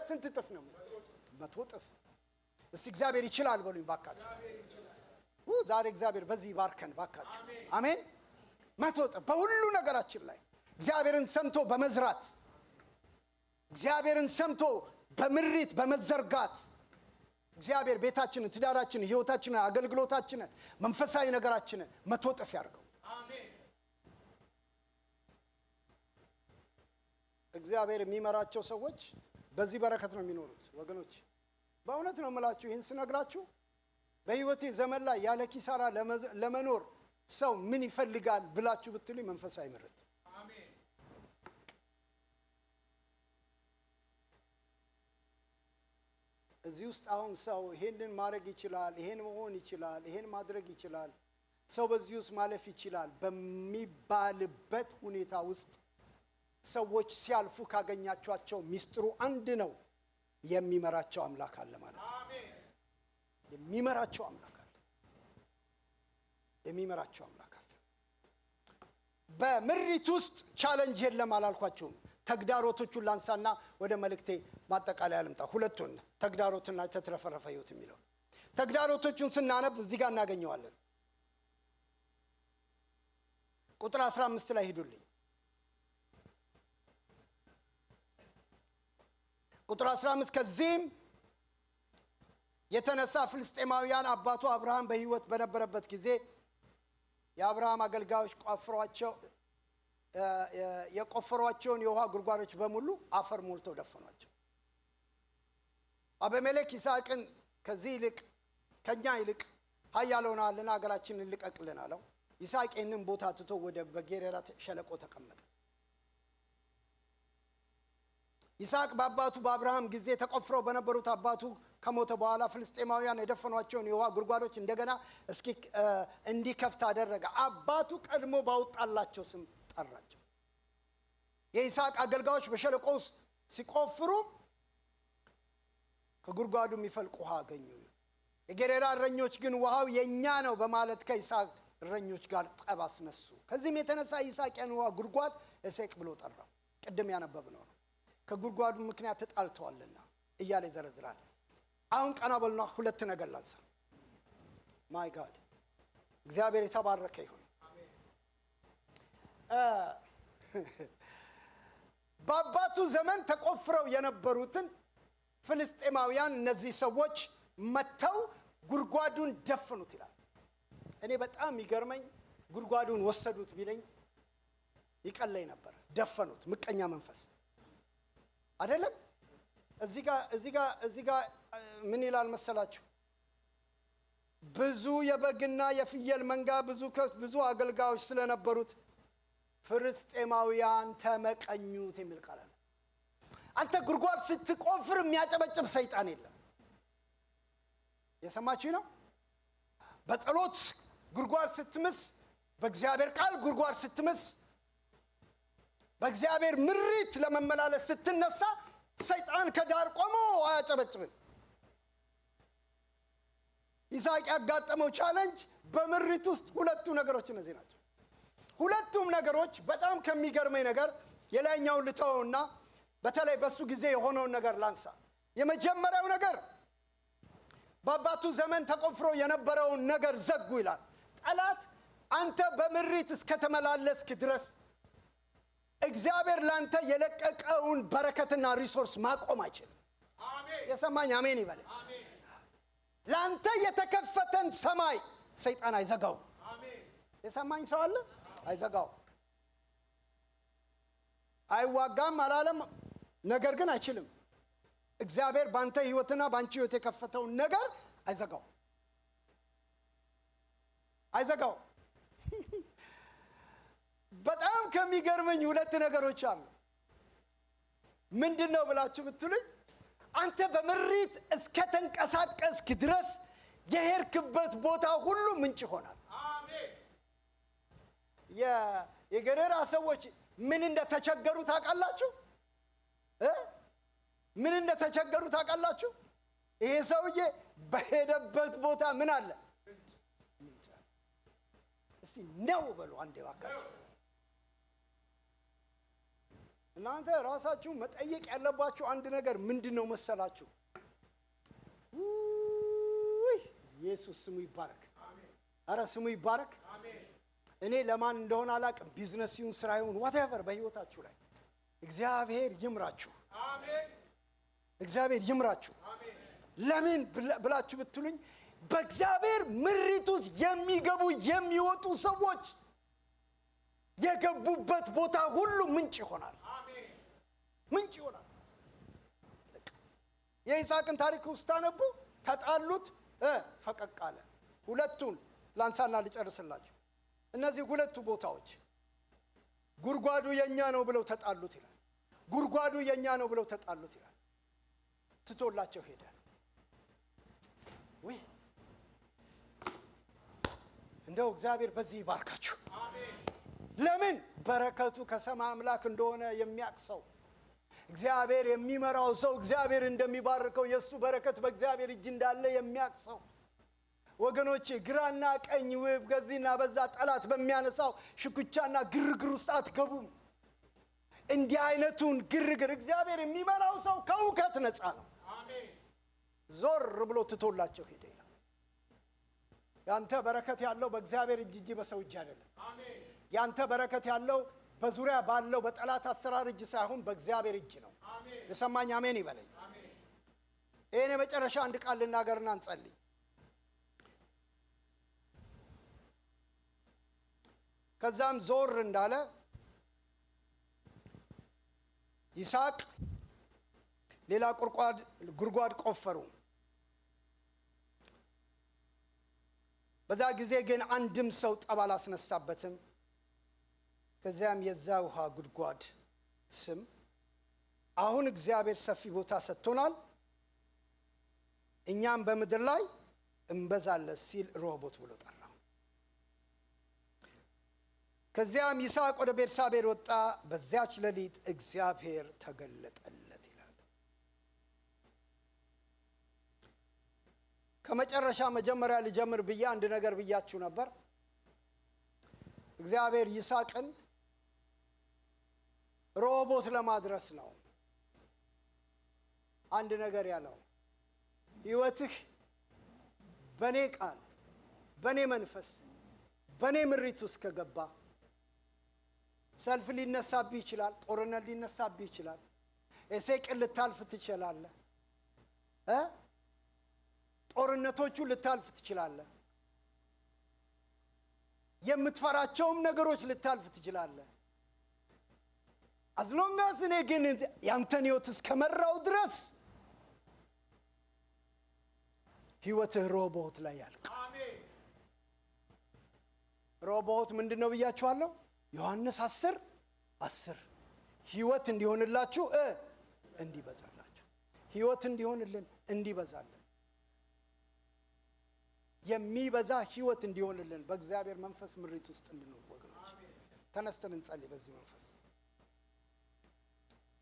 ስንት እጥፍ ነው? 100 እጥፍ። እስቲ እግዚአብሔር ይችላል በሉኝ ባካችሁ። ዛሬ እግዚአብሔር በዚህ ባርከን ባካችሁ። አሜን። 100 እጥፍ በሁሉ ነገራችን ላይ እግዚአብሔርን ሰምቶ በመዝራት፣ እግዚአብሔርን ሰምቶ በምሪት በመዘርጋት እግዚአብሔር ቤታችንን፣ ትዳራችንን፣ ህይወታችንን፣ አገልግሎታችንን፣ መንፈሳዊ ነገራችንን 100 እጥፍ ያርገው። አሜን። እግዚአብሔር የሚመራቸው ሰዎች በዚህ በረከት ነው የሚኖሩት ወገኖች። በእውነት ነው የምላችሁ። ይህን ስነግራችሁ በህይወቴ ዘመን ላይ ያለ ኪሳራ ለመኖር ሰው ምን ይፈልጋል ብላችሁ ብትሉኝ መንፈሳዊ ምሪት። አሜን። እዚህ ውስጥ አሁን ሰው ይሄንን ማድረግ ይችላል፣ ይሄን መሆን ይችላል፣ ይሄን ማድረግ ይችላል፣ ሰው በዚህ ውስጥ ማለፍ ይችላል በሚባልበት ሁኔታ ውስጥ ሰዎች ሲያልፉ ካገኛቸዋቸው ሚስጥሩ አንድ ነው። የሚመራቸው አምላክ አለ ማለት ነው። አሜን። የሚመራቸው አምላክ አለ። የሚመራቸው አምላክ አለ። በምሪት ውስጥ ቻሌንጅ የለም አላልኳችሁም? ተግዳሮቶቹን ላንሳና ወደ መልእክቴ ማጠቃለያ ልምጣ። ሁለቱን ተግዳሮትና የተትረፈረፈ ህይወት የሚለው ተግዳሮቶቹን ስናነብ እዚህ ጋር እናገኘዋለን። ቁጥር 15 ላይ ሂዱልኝ። ቁጥር 15 ከዚህም የተነሳ ፍልስጤማውያን አባቱ አብርሃም በህይወት በነበረበት ጊዜ የአብርሃም አገልጋዮች የቆፈሯቸውን የውሃ ጉድጓዶች በሙሉ አፈር ሞልተው ደፈኗቸው። አቤሜሌክ ይስሐቅን ከዚህ ይልቅ ከኛ ይልቅ ኃያል ሆነሃልና አገራችንን ልቀቅልን አለው። ይስሐቅ ይህንን ቦታ ትቶ ወደ በጌራራ ሸለቆ ተቀመጠ። ይስሐቅ በአባቱ በአብርሃም ጊዜ ተቆፍረው በነበሩት አባቱ ከሞተ በኋላ ፍልስጤማውያን የደፈኗቸውን የውሃ ጉድጓዶች እንደገና እንዲከፍት አደረገ። አባቱ ቀድሞ ባወጣላቸው ስም ጠራቸው። የይስሐቅ አገልጋዮች በሸለቆ ውስጥ ሲቆፍሩ ከጉድጓዱ የሚፈልቅ ውሃ አገኙ። የጌራራ እረኞች ግን ውሃው የኛ ነው በማለት ከይስሐቅ እረኞች ጋር ጠብ አስነሱ። ከዚህም የተነሳ ይስሐቅ ያን ውሃ ጉድጓድ ኤሴቅ ብሎ ጠራው። ቅድም ያነበብነው ነው። ከጉድጓዱ ምክንያት ተጣልተዋልና እያለ ይዘረዝራል። አሁን ቀና በልና ሁለት ነገር ላንሳ። ማይ ጋድ እግዚአብሔር የተባረከ ይሁን። በአባቱ ዘመን ተቆፍረው የነበሩትን ፍልስጤማውያን እነዚህ ሰዎች መተው ጉድጓዱን ደፈኑት ይላል። እኔ በጣም ይገርመኝ ጉድጓዱን ወሰዱት ቢለኝ ይቀለኝ ነበር። ደፈኑት። ምቀኛ መንፈስ አይደለም። እዚህ ጋር ምን ይላል መሰላችሁ? ብዙ የበግና የፍየል መንጋ ብዙ አገልጋዮች ስለነበሩት ፍልስጤማውያን ተመቀኙት የሚል ቃል አለ። አንተ ጉድጓድ ስትቆፍር የሚያጨበጭብ ሰይጣን የለም። የሰማችሁ ነው። በጸሎት ጉድጓድ ስትምስ፣ በእግዚአብሔር ቃል ጉድጓድ ስትምስ፣ በእግዚአብሔር ምሪት ለመመላለስ ስትነሳ ሰይጣን ከዳር ቆሞ አያጨበጭብም። ይስሐቅ ያጋጠመው ቻሌንጅ በምሪት ውስጥ ሁለቱ ነገሮች እነዚህ ናቸው። ሁለቱም ነገሮች በጣም ከሚገርመኝ ነገር የላይኛውን ልተውና በተለይ በሱ ጊዜ የሆነውን ነገር ላንሳ። የመጀመሪያው ነገር በአባቱ ዘመን ተቆፍሮ የነበረውን ነገር ዘጉ ይላል። ጠላት አንተ በምሪት እስከተመላለስክ ድረስ እግዚአብሔር ላንተ የለቀቀውን በረከትና ሪሶርስ ማቆም አይችልም። አሜን። የሰማኝ አሜን ይበል። አሜን። ላንተ የተከፈተን ሰማይ ሰይጣን አይዘጋው። አሜን። የሰማኝ ሰው አለ? አይዘጋው። አይዋጋም አላለም፣ ነገር ግን አይችልም። እግዚአብሔር ባንተ ህይወትና ባንቺ ህይወት የከፈተውን ነገር አይዘጋው። በጣም ከሚገርመኝ ሁለት ነገሮች አሉ። ምንድነው ብላችሁ ብትሉኝ፣ አንተ በምሪት እስከ ተንቀሳቀስክ ድረስ የሄድክበት ቦታ ሁሉ ምንጭ ይሆናል። አሜን። የገደራ ሰዎች ምን እንደተቸገሩ ታውቃላችሁ? ምን እንደተቸገሩ ታውቃላችሁ? ይሄ ሰውዬ በሄደበት ቦታ ምን አለ? ምንጭ። እስቲ ነው በሉ አንዴ ባካችሁ። እናንተ ራሳችሁ መጠየቅ ያለባችሁ አንድ ነገር ምንድነው መሰላችሁ? ኢየሱስ ስሙ ይባረክ። አሜን። አረ ስሙ ይባረክ። አሜን። እኔ ለማን እንደሆነ አላቅም፣ ቢዝነስ ይሁን ስራ ይሁን whatever በህይወታችሁ ላይ እግዚአብሔር ይምራችሁ። አሜን። እግዚአብሔር ይምራችሁ። አሜን። ለምን ብላችሁ ብትሉኝ፣ በእግዚአብሔር ምሪት ውስጥ የሚገቡ የሚወጡ ሰዎች የገቡበት ቦታ ሁሉ ምንጭ ይሆናል። አሜን። ምንጭ ይሆናል። የይስሐቅን ታሪክ ውስጥ ታነቡ፣ ተጣሉት፣ ፈቀቅ አለ። ሁለቱን ላንሳና ልጨርስላችሁ። እነዚህ ሁለቱ ቦታዎች ጉድጓዱ የኛ ነው ብለው ተጣሉት ይላል። ጉድጓዱ የኛ ነው ብለው ተጣሉት ይላል። ትቶላቸው ሄደ። ወይ እንደው እግዚአብሔር በዚህ ይባርካችሁ። አሜን። ለምን? በረከቱ ከሰማይ አምላክ እንደሆነ የሚያቅሰው እግዚአብሔር የሚመራው ሰው እግዚአብሔር እንደሚባርከው የሱ በረከት በእግዚአብሔር እጅ እንዳለ የሚያቅሰው ወገኖቼ፣ ግራና ቀኝ ውብ ገዚና በዛ ጠላት በሚያነሳው ሽኩቻና ግርግር ውስጥ አትገቡም። እንዲህ አይነቱን ግርግር እግዚአብሔር የሚመራው ሰው ከውከት ነፃ ነው። አሜን። ዞር ብሎ ትቶላቸው ሄደ ይላል። ያንተ በረከት ያለው በእግዚአብሔር እጅ በሰው እጅ አይደለም። አሜን። ያንተ በረከት ያለው በዙሪያ ባለው በጠላት አሰራር እጅ ሳይሆን በእግዚአብሔር እጅ ነው። አሜን። የሰማኝ አሜን ይበለኝ። አሜን። ይሄን የመጨረሻ አንድ ቃል ልናገርና እንጸልይ። ከዛም ዞር እንዳለ ይስሐቅ ሌላ ጉድጓድ ቆፈሩ። በዛ ጊዜ ግን አንድም ሰው ጠብ አላስነሳበትም። ከዚያም የዛ ውሃ ጉድጓድ ስም አሁን እግዚአብሔር ሰፊ ቦታ ሰጥቶናል፣ እኛም በምድር ላይ እንበዛለን ሲል ሮቦት ብሎ ጠራው። ከዚያም ይስሐቅ ወደ ቤርሳቤህ ወጣ፣ በዚያች ሌሊት እግዚአብሔር ተገለጠለት ይላል። ከመጨረሻ መጀመሪያ ልጀምር ብዬ አንድ ነገር ብያችሁ ነበር። እግዚአብሔር ይስሐቅን ሮቦት ለማድረስ ነው አንድ ነገር ያለው። ህይወትህ በኔ ቃል፣ በኔ መንፈስ፣ በኔ ምሪት ውስጥ ከገባ ሰልፍ ሊነሳብህ ይችላል ጦርነት ሊነሳብህ ይችላል ኤሴቅን ልታልፍ ትችላለህ ጦርነቶቹ ልታልፍ ትችላለህ የምትፈራቸውም ነገሮች ልታልፍ ትችላለህ አዝሎንጋስ እኔ ግን ያንተን ህይወት እስከመራው ድረስ ህይወትህ ሮቦት ላይ ያልቅ አሜን ሮቦት ምንድነው ብያችኋለሁ ዮሐንስ 10 ህይወት እንዲሆንላችሁ እንዲበዛላችሁ ህይወት እንዲሆንልን እንዲበዛልን የሚበዛ ህይወት እንዲሆንልን በእግዚአብሔር መንፈስ ምሪት ውስጥ እንድንኖር ወገኖች ተነስተን እንጸልይ በዚህ መንፈስ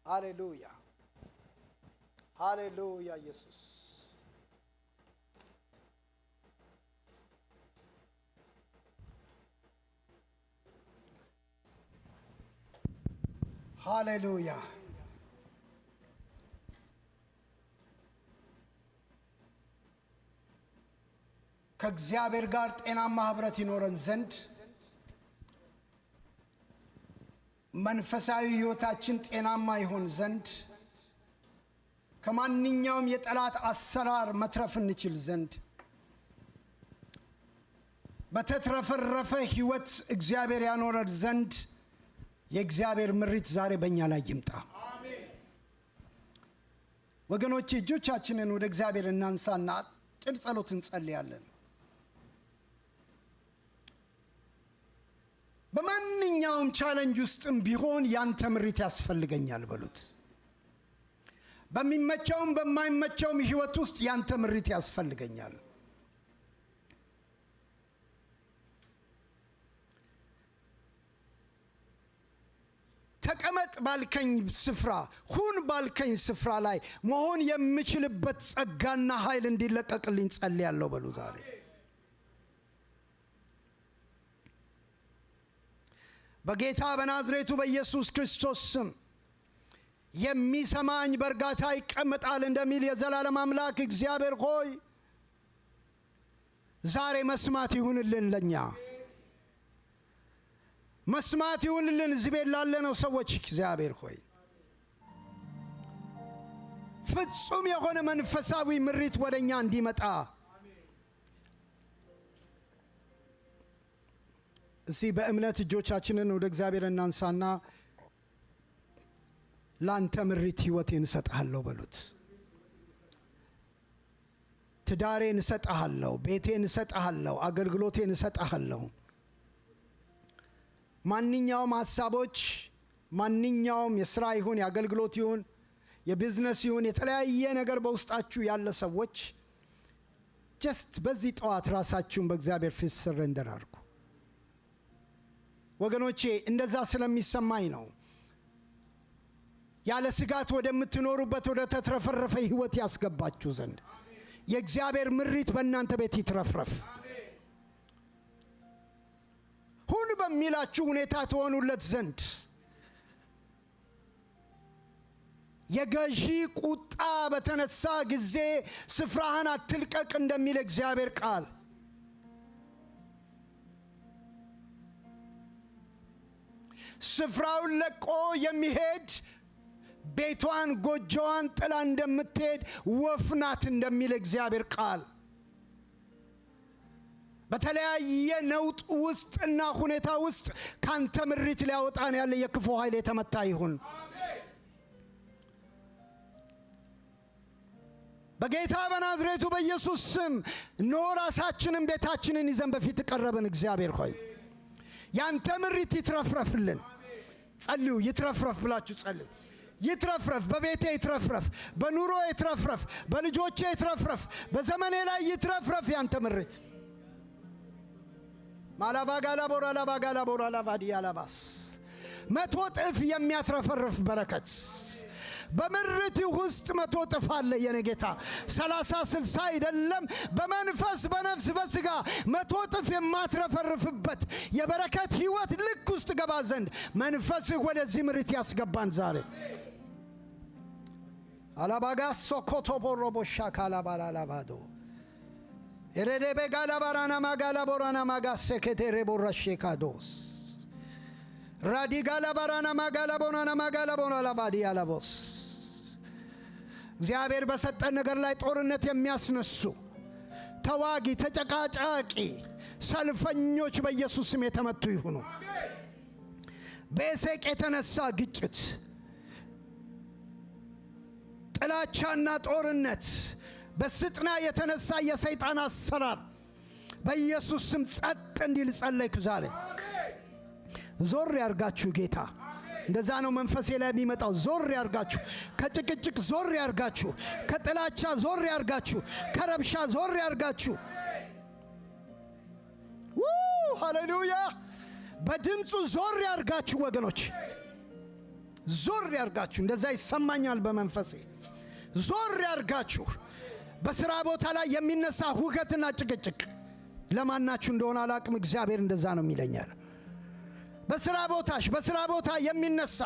ሃሌሉያ ሃሌሉያ ኢየሱስ ሃሌሉያ ከእግዚአብሔር ጋር ጤናማ ህብረት ይኖረን ዘንድ መንፈሳዊ ህይወታችን ጤናማ ይሆን ዘንድ ከማንኛውም የጠላት አሰራር መትረፍ እንችል ዘንድ በተትረፈረፈ ህይወት እግዚአብሔር ያኖረን ዘንድ የእግዚአብሔር ምሪት ዛሬ በእኛ ላይ ይምጣ አሜን ወገኖች እጆቻችንን ወደ እግዚአብሔር እናንሳና አጭር ጸሎት እንጸልያለን በማንኛውም ቻሌንጅ ውስጥም ቢሆን ያንተ ምሪት ያስፈልገኛል በሉት በሚመቸውም በማይመቸውም ህይወት ውስጥ ያንተ ምሪት ያስፈልገኛል ተቀመጥ ባልከኝ ስፍራ ሁን ባልከኝ ስፍራ ላይ መሆን የምችልበት ጸጋና ኃይል እንዲለቀቅልኝ ጸልያለሁ በሉ ዛሬ በጌታ በናዝሬቱ በኢየሱስ ክርስቶስ ስም የሚሰማኝ በርጋታ ይቀመጣል እንደሚል የዘላለም አምላክ እግዚአብሔር ሆይ ዛሬ መስማት ይሁንልን ለኛ መስማት ይሁንልን እዚህ ቤት ላለነው ሰዎች እግዚአብሔር ሆይ ፍጹም የሆነ መንፈሳዊ ምሪት ወደኛ እንዲመጣ እዚህ በእምነት እጆቻችንን ወደ እግዚአብሔር እናንሳና ላንተ ምሪት ህይወቴን እሰጥሃለሁ በሉት ትዳሬን እሰጥሃለሁ ቤቴን እሰጥሃለሁ አገልግሎቴን እሰጥሃለሁ ማንኛውም ሐሳቦች ማንኛውም የሥራ ይሁን የአገልግሎት ይሁን የቢዝነስ ይሁን የተለያየ ነገር በውስጣችሁ ያለ ሰዎች ጀስት በዚህ ጠዋት ራሳችሁን በእግዚአብሔር ፊት ሰረንደር አድርጉ ወገኖቼ እንደዛ ስለሚሰማኝ ነው ያለ ስጋት ወደምትኖሩበት ወደ ተትረፈረፈ ህይወት ያስገባችሁ ዘንድ የእግዚአብሔር ምሪት በእናንተ ቤት ይትረፍረፍ ሁሉ በሚላችሁ ሁኔታ ትሆኑለት ዘንድ የገዢ ቁጣ በተነሳ ጊዜ ስፍራህን አትልቀቅ እንደሚል እግዚአብሔር ቃል ስፍራውን ለቆ የሚሄድ ቤቷን ጎጆዋን ጥላ እንደምትሄድ ወፍናት እንደሚል እግዚአብሔር ቃል በተለያየ ነውጥ ውስጥና ሁኔታ ውስጥ ካንተ ምሪት ሊያወጣን ያለ የክፉ ኃይል የተመታ ይሁን በጌታ በናዝሬቱ በኢየሱስ ስም ራሳችንን ቤታችንን ይዘን በፊት ቀረብን እግዚአብሔር ሆይ ያንተ ምሪት ይትረፍረፍልን ጸልዩ ይትረፍረፍ ብላችሁ ጸልዩ ይትረፍረፍ በቤቴ ይትረፍረፍ በኑሮ ይትረፍረፍ በልጆቼ ይትረፍረፍ በዘመኔ ላይ ይትረፍረፍ ያንተ ምሪት ማላባጋላ ቦራላ ባዲያላባስ መቶ ጥፍ የሚያትረፈርፍ በረከት በምሪት ውስጥ መቶ ጥፍ አለ የኔ ጌታ 30-60 አይደለም በመንፈስ በነፍስ በስጋ መቶ ጥፍ የማትረፈርፍበት የበረከት ህይወት ልክ ውስጥ ገባ ዘንድ መንፈስ ወደዚህ ምሪት ያስገባን ዛሬ አላባጋስ ሶኮቶ ቦሮቦሻ ካላባላባዶ ኤሬዴቤ ጋላባራና ማጋላ ቦራና ማጋሴ ከቴሬ ቦራሼካዶስ ራዲጋላ ባራና ማጋላ ቦናና ማጋላ ቦናላ ባዲያ ላቦስ እግዚአብሔር በሰጠን ነገር ላይ ጦርነት የሚያስነሱ ተዋጊ ተጨቃጫቂ ሰልፈኞች በኢየሱስ ስም የተመቱ ይሁኑ። በኤሴቅ የተነሳ ግጭት ጥላቻና ጦርነት በስጥና የተነሳ የሰይጣን አሰራር በኢየሱስ ስም ጸጥ እንዲል ጸለይኩ። ዛሬ ዞር ያርጋችሁ ጌታ። እንደዛ ነው መንፈሴ ላይ የሚመጣው። ዞር ያርጋችሁ፣ ከጭቅጭቅ ዞር ያርጋችሁ፣ ከጥላቻ ዞር ያርጋችሁ፣ ከረብሻ ዞር ያርጋችሁ። ሃሌሉያ! በድምፁ ዞር ያርጋችሁ ወገኖች፣ ዞር ያርጋችሁ። እንደዛ ይሰማኛል በመንፈሴ። ዞር ያርጋችሁ። በስራ ቦታ ላይ የሚነሳ ሁከትና ጭቅጭቅ ለማናችሁ እንደሆነ አላቅም፣ እግዚአብሔር እንደዛ ነው የሚለኛል። በስራ ቦታ የሚነሳ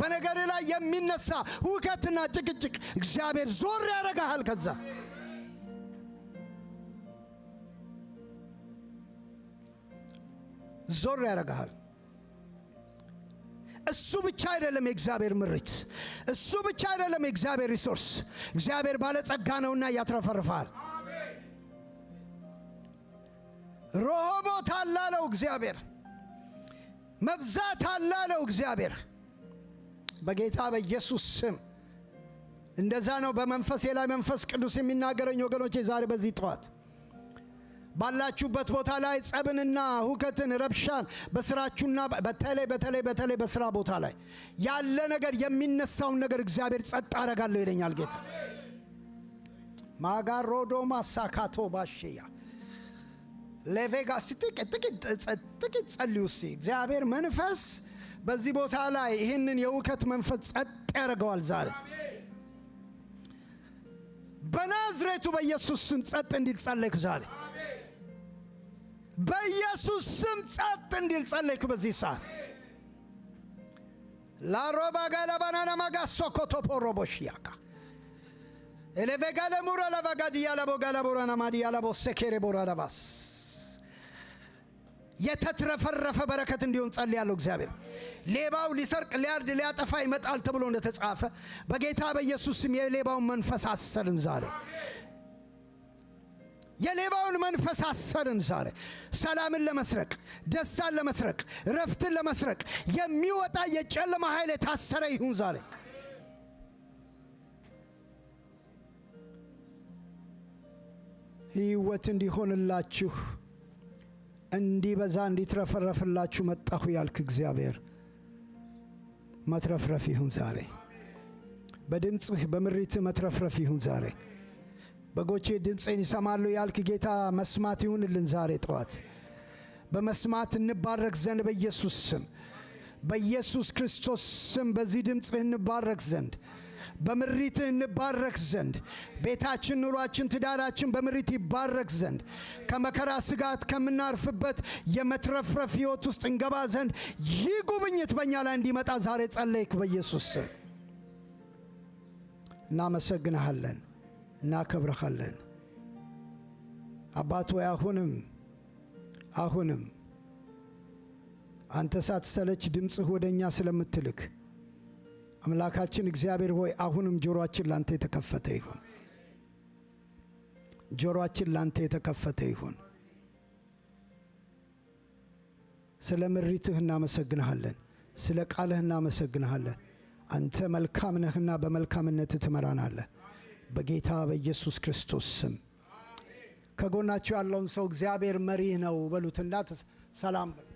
በነገር ላይ የሚነሳ ሁከትና ጭቅጭቅ እግዚአብሔር ዞር ያረጋል። ከዛ ዞር ያረጋል። እሱ ብቻ አይደለም የእግዚአብሔር ምሪት፣ እሱ ብቻ አይደለም የእግዚአብሔር ሪሶርስ። እግዚአብሔር ባለጸጋ ነውና ያትረፈርፋል። ሮሆቦት አላለው እግዚአብሔር፣ መብዛት አላለው እግዚአብሔር። በጌታ በኢየሱስ ስም እንደዛ ነው በመንፈሴ ላይ መንፈስ ቅዱስ የሚናገረኝ ወገኖቼ። ዛሬ በዚህ ጠዋት ባላችሁበት ቦታ ላይ ጸብንና ሁከትን ረብሻን በስራችሁና በተለይ በስራ ቦታ ላይ ያለ ነገር የሚነሳውን ነገር እግዚአብሔር ጸጥ አረጋለሁ ይለኛል ጌታ። ማጋሮዶ ማሳካቶ ባሽያ ለቬጋስ ጥቂት ጸልዩ እስቲ። እግዚአብሔር መንፈስ በዚህ ቦታ ላይ ይህንን የውከት መንፈስ ጸጥ ያረጋዋል ዛሬ በናዝሬቱ በኢየሱስ ስም ጸጥ እንዲል ጸለይኩ ዛሬ። በኢየሱስ ስም ጸጥ እንዲል ጸለይኩ በዚህ ሰዓት። ላሮባ ጋላ ባናና ማጋሶ ኮቶፖሮቦሽያካ ኤሌቬጋለ ሙራ ለቫጋዲያ ለቦጋላ ቦራና ማዲያ ለቦሰኬሬ ቦራዳባስ የተትረፈረፈ በረከት እንዲሆን ጸልያለሁ እግዚአብሔር። ሌባው ሊሰርቅ ሊያርድ ሊያጠፋ ይመጣል ተብሎ እንደተጻፈ በጌታ በኢየሱስ ስም የሌባውን መንፈስ አሰርን ዛሬ። የሌባውን መንፈስ አሰርን ዛሬ። ሰላምን ለመስረቅ፣ ደስታን ለመስረቅ፣ ረፍትን ለመስረቅ የሚወጣ የጨለማ ኃይል የታሰረ ይሁን ዛሬ። ሕይወት እንዲሆንላችሁ እንዲበዛ እንዲትረፈረፍላችሁ መጣሁ ያልክ እግዚአብሔር መትረፍረፍ ይሁን ዛሬ። በድምጽህ በምሪትህ መትረፍረፍ ይሁን ዛሬ። በጎቼ ድምፄን ይሰማሉ ያልክ ጌታ መስማት ይሁንልን ዛሬ ጠዋት። በመስማት እንባረክ ዘንድ በኢየሱስ ስም፣ በኢየሱስ ክርስቶስ ስም በዚህ ድምጽህ እንባረክ ዘንድ፣ በምሪትህ እንባረክ ዘንድ፣ ቤታችን፣ ኑሯችን፣ ትዳራችን በምሪት ይባረክ ዘንድ፣ ከመከራ ስጋት ከምናርፍበት የመትረፍረፍ ሕይወት ውስጥ እንገባ ዘንድ ይህ ጉብኝት በእኛ ላይ እንዲመጣ ዛሬ ጸለይክ በኢየሱስ ስም። እናመሰግንሃለን፣ እናከብረሃለን። አባት ሆይ አሁንም አንተ ሳትሰለች ድምጽህ ወደኛ ስለምትልክ አምላካችን እግዚአብሔር ሆይ አሁንም ጆሮአችን ላንተ የተከፈተ ይሁን። ጆሮአችን ላንተ የተከፈተ ይሁን። ስለ ምሪትህ እናመሰግንሃለን፣ ስለ ቃልህ እናመሰግንሃለን። አንተ መልካም ነህና በመልካምነትህ ትመራናለህ። በጌታ በኢየሱስ ክርስቶስ ስም ከጎናችሁ ያለውን ሰው እግዚአብሔር መሪህ ነው በሉትና ሰላም በሉ።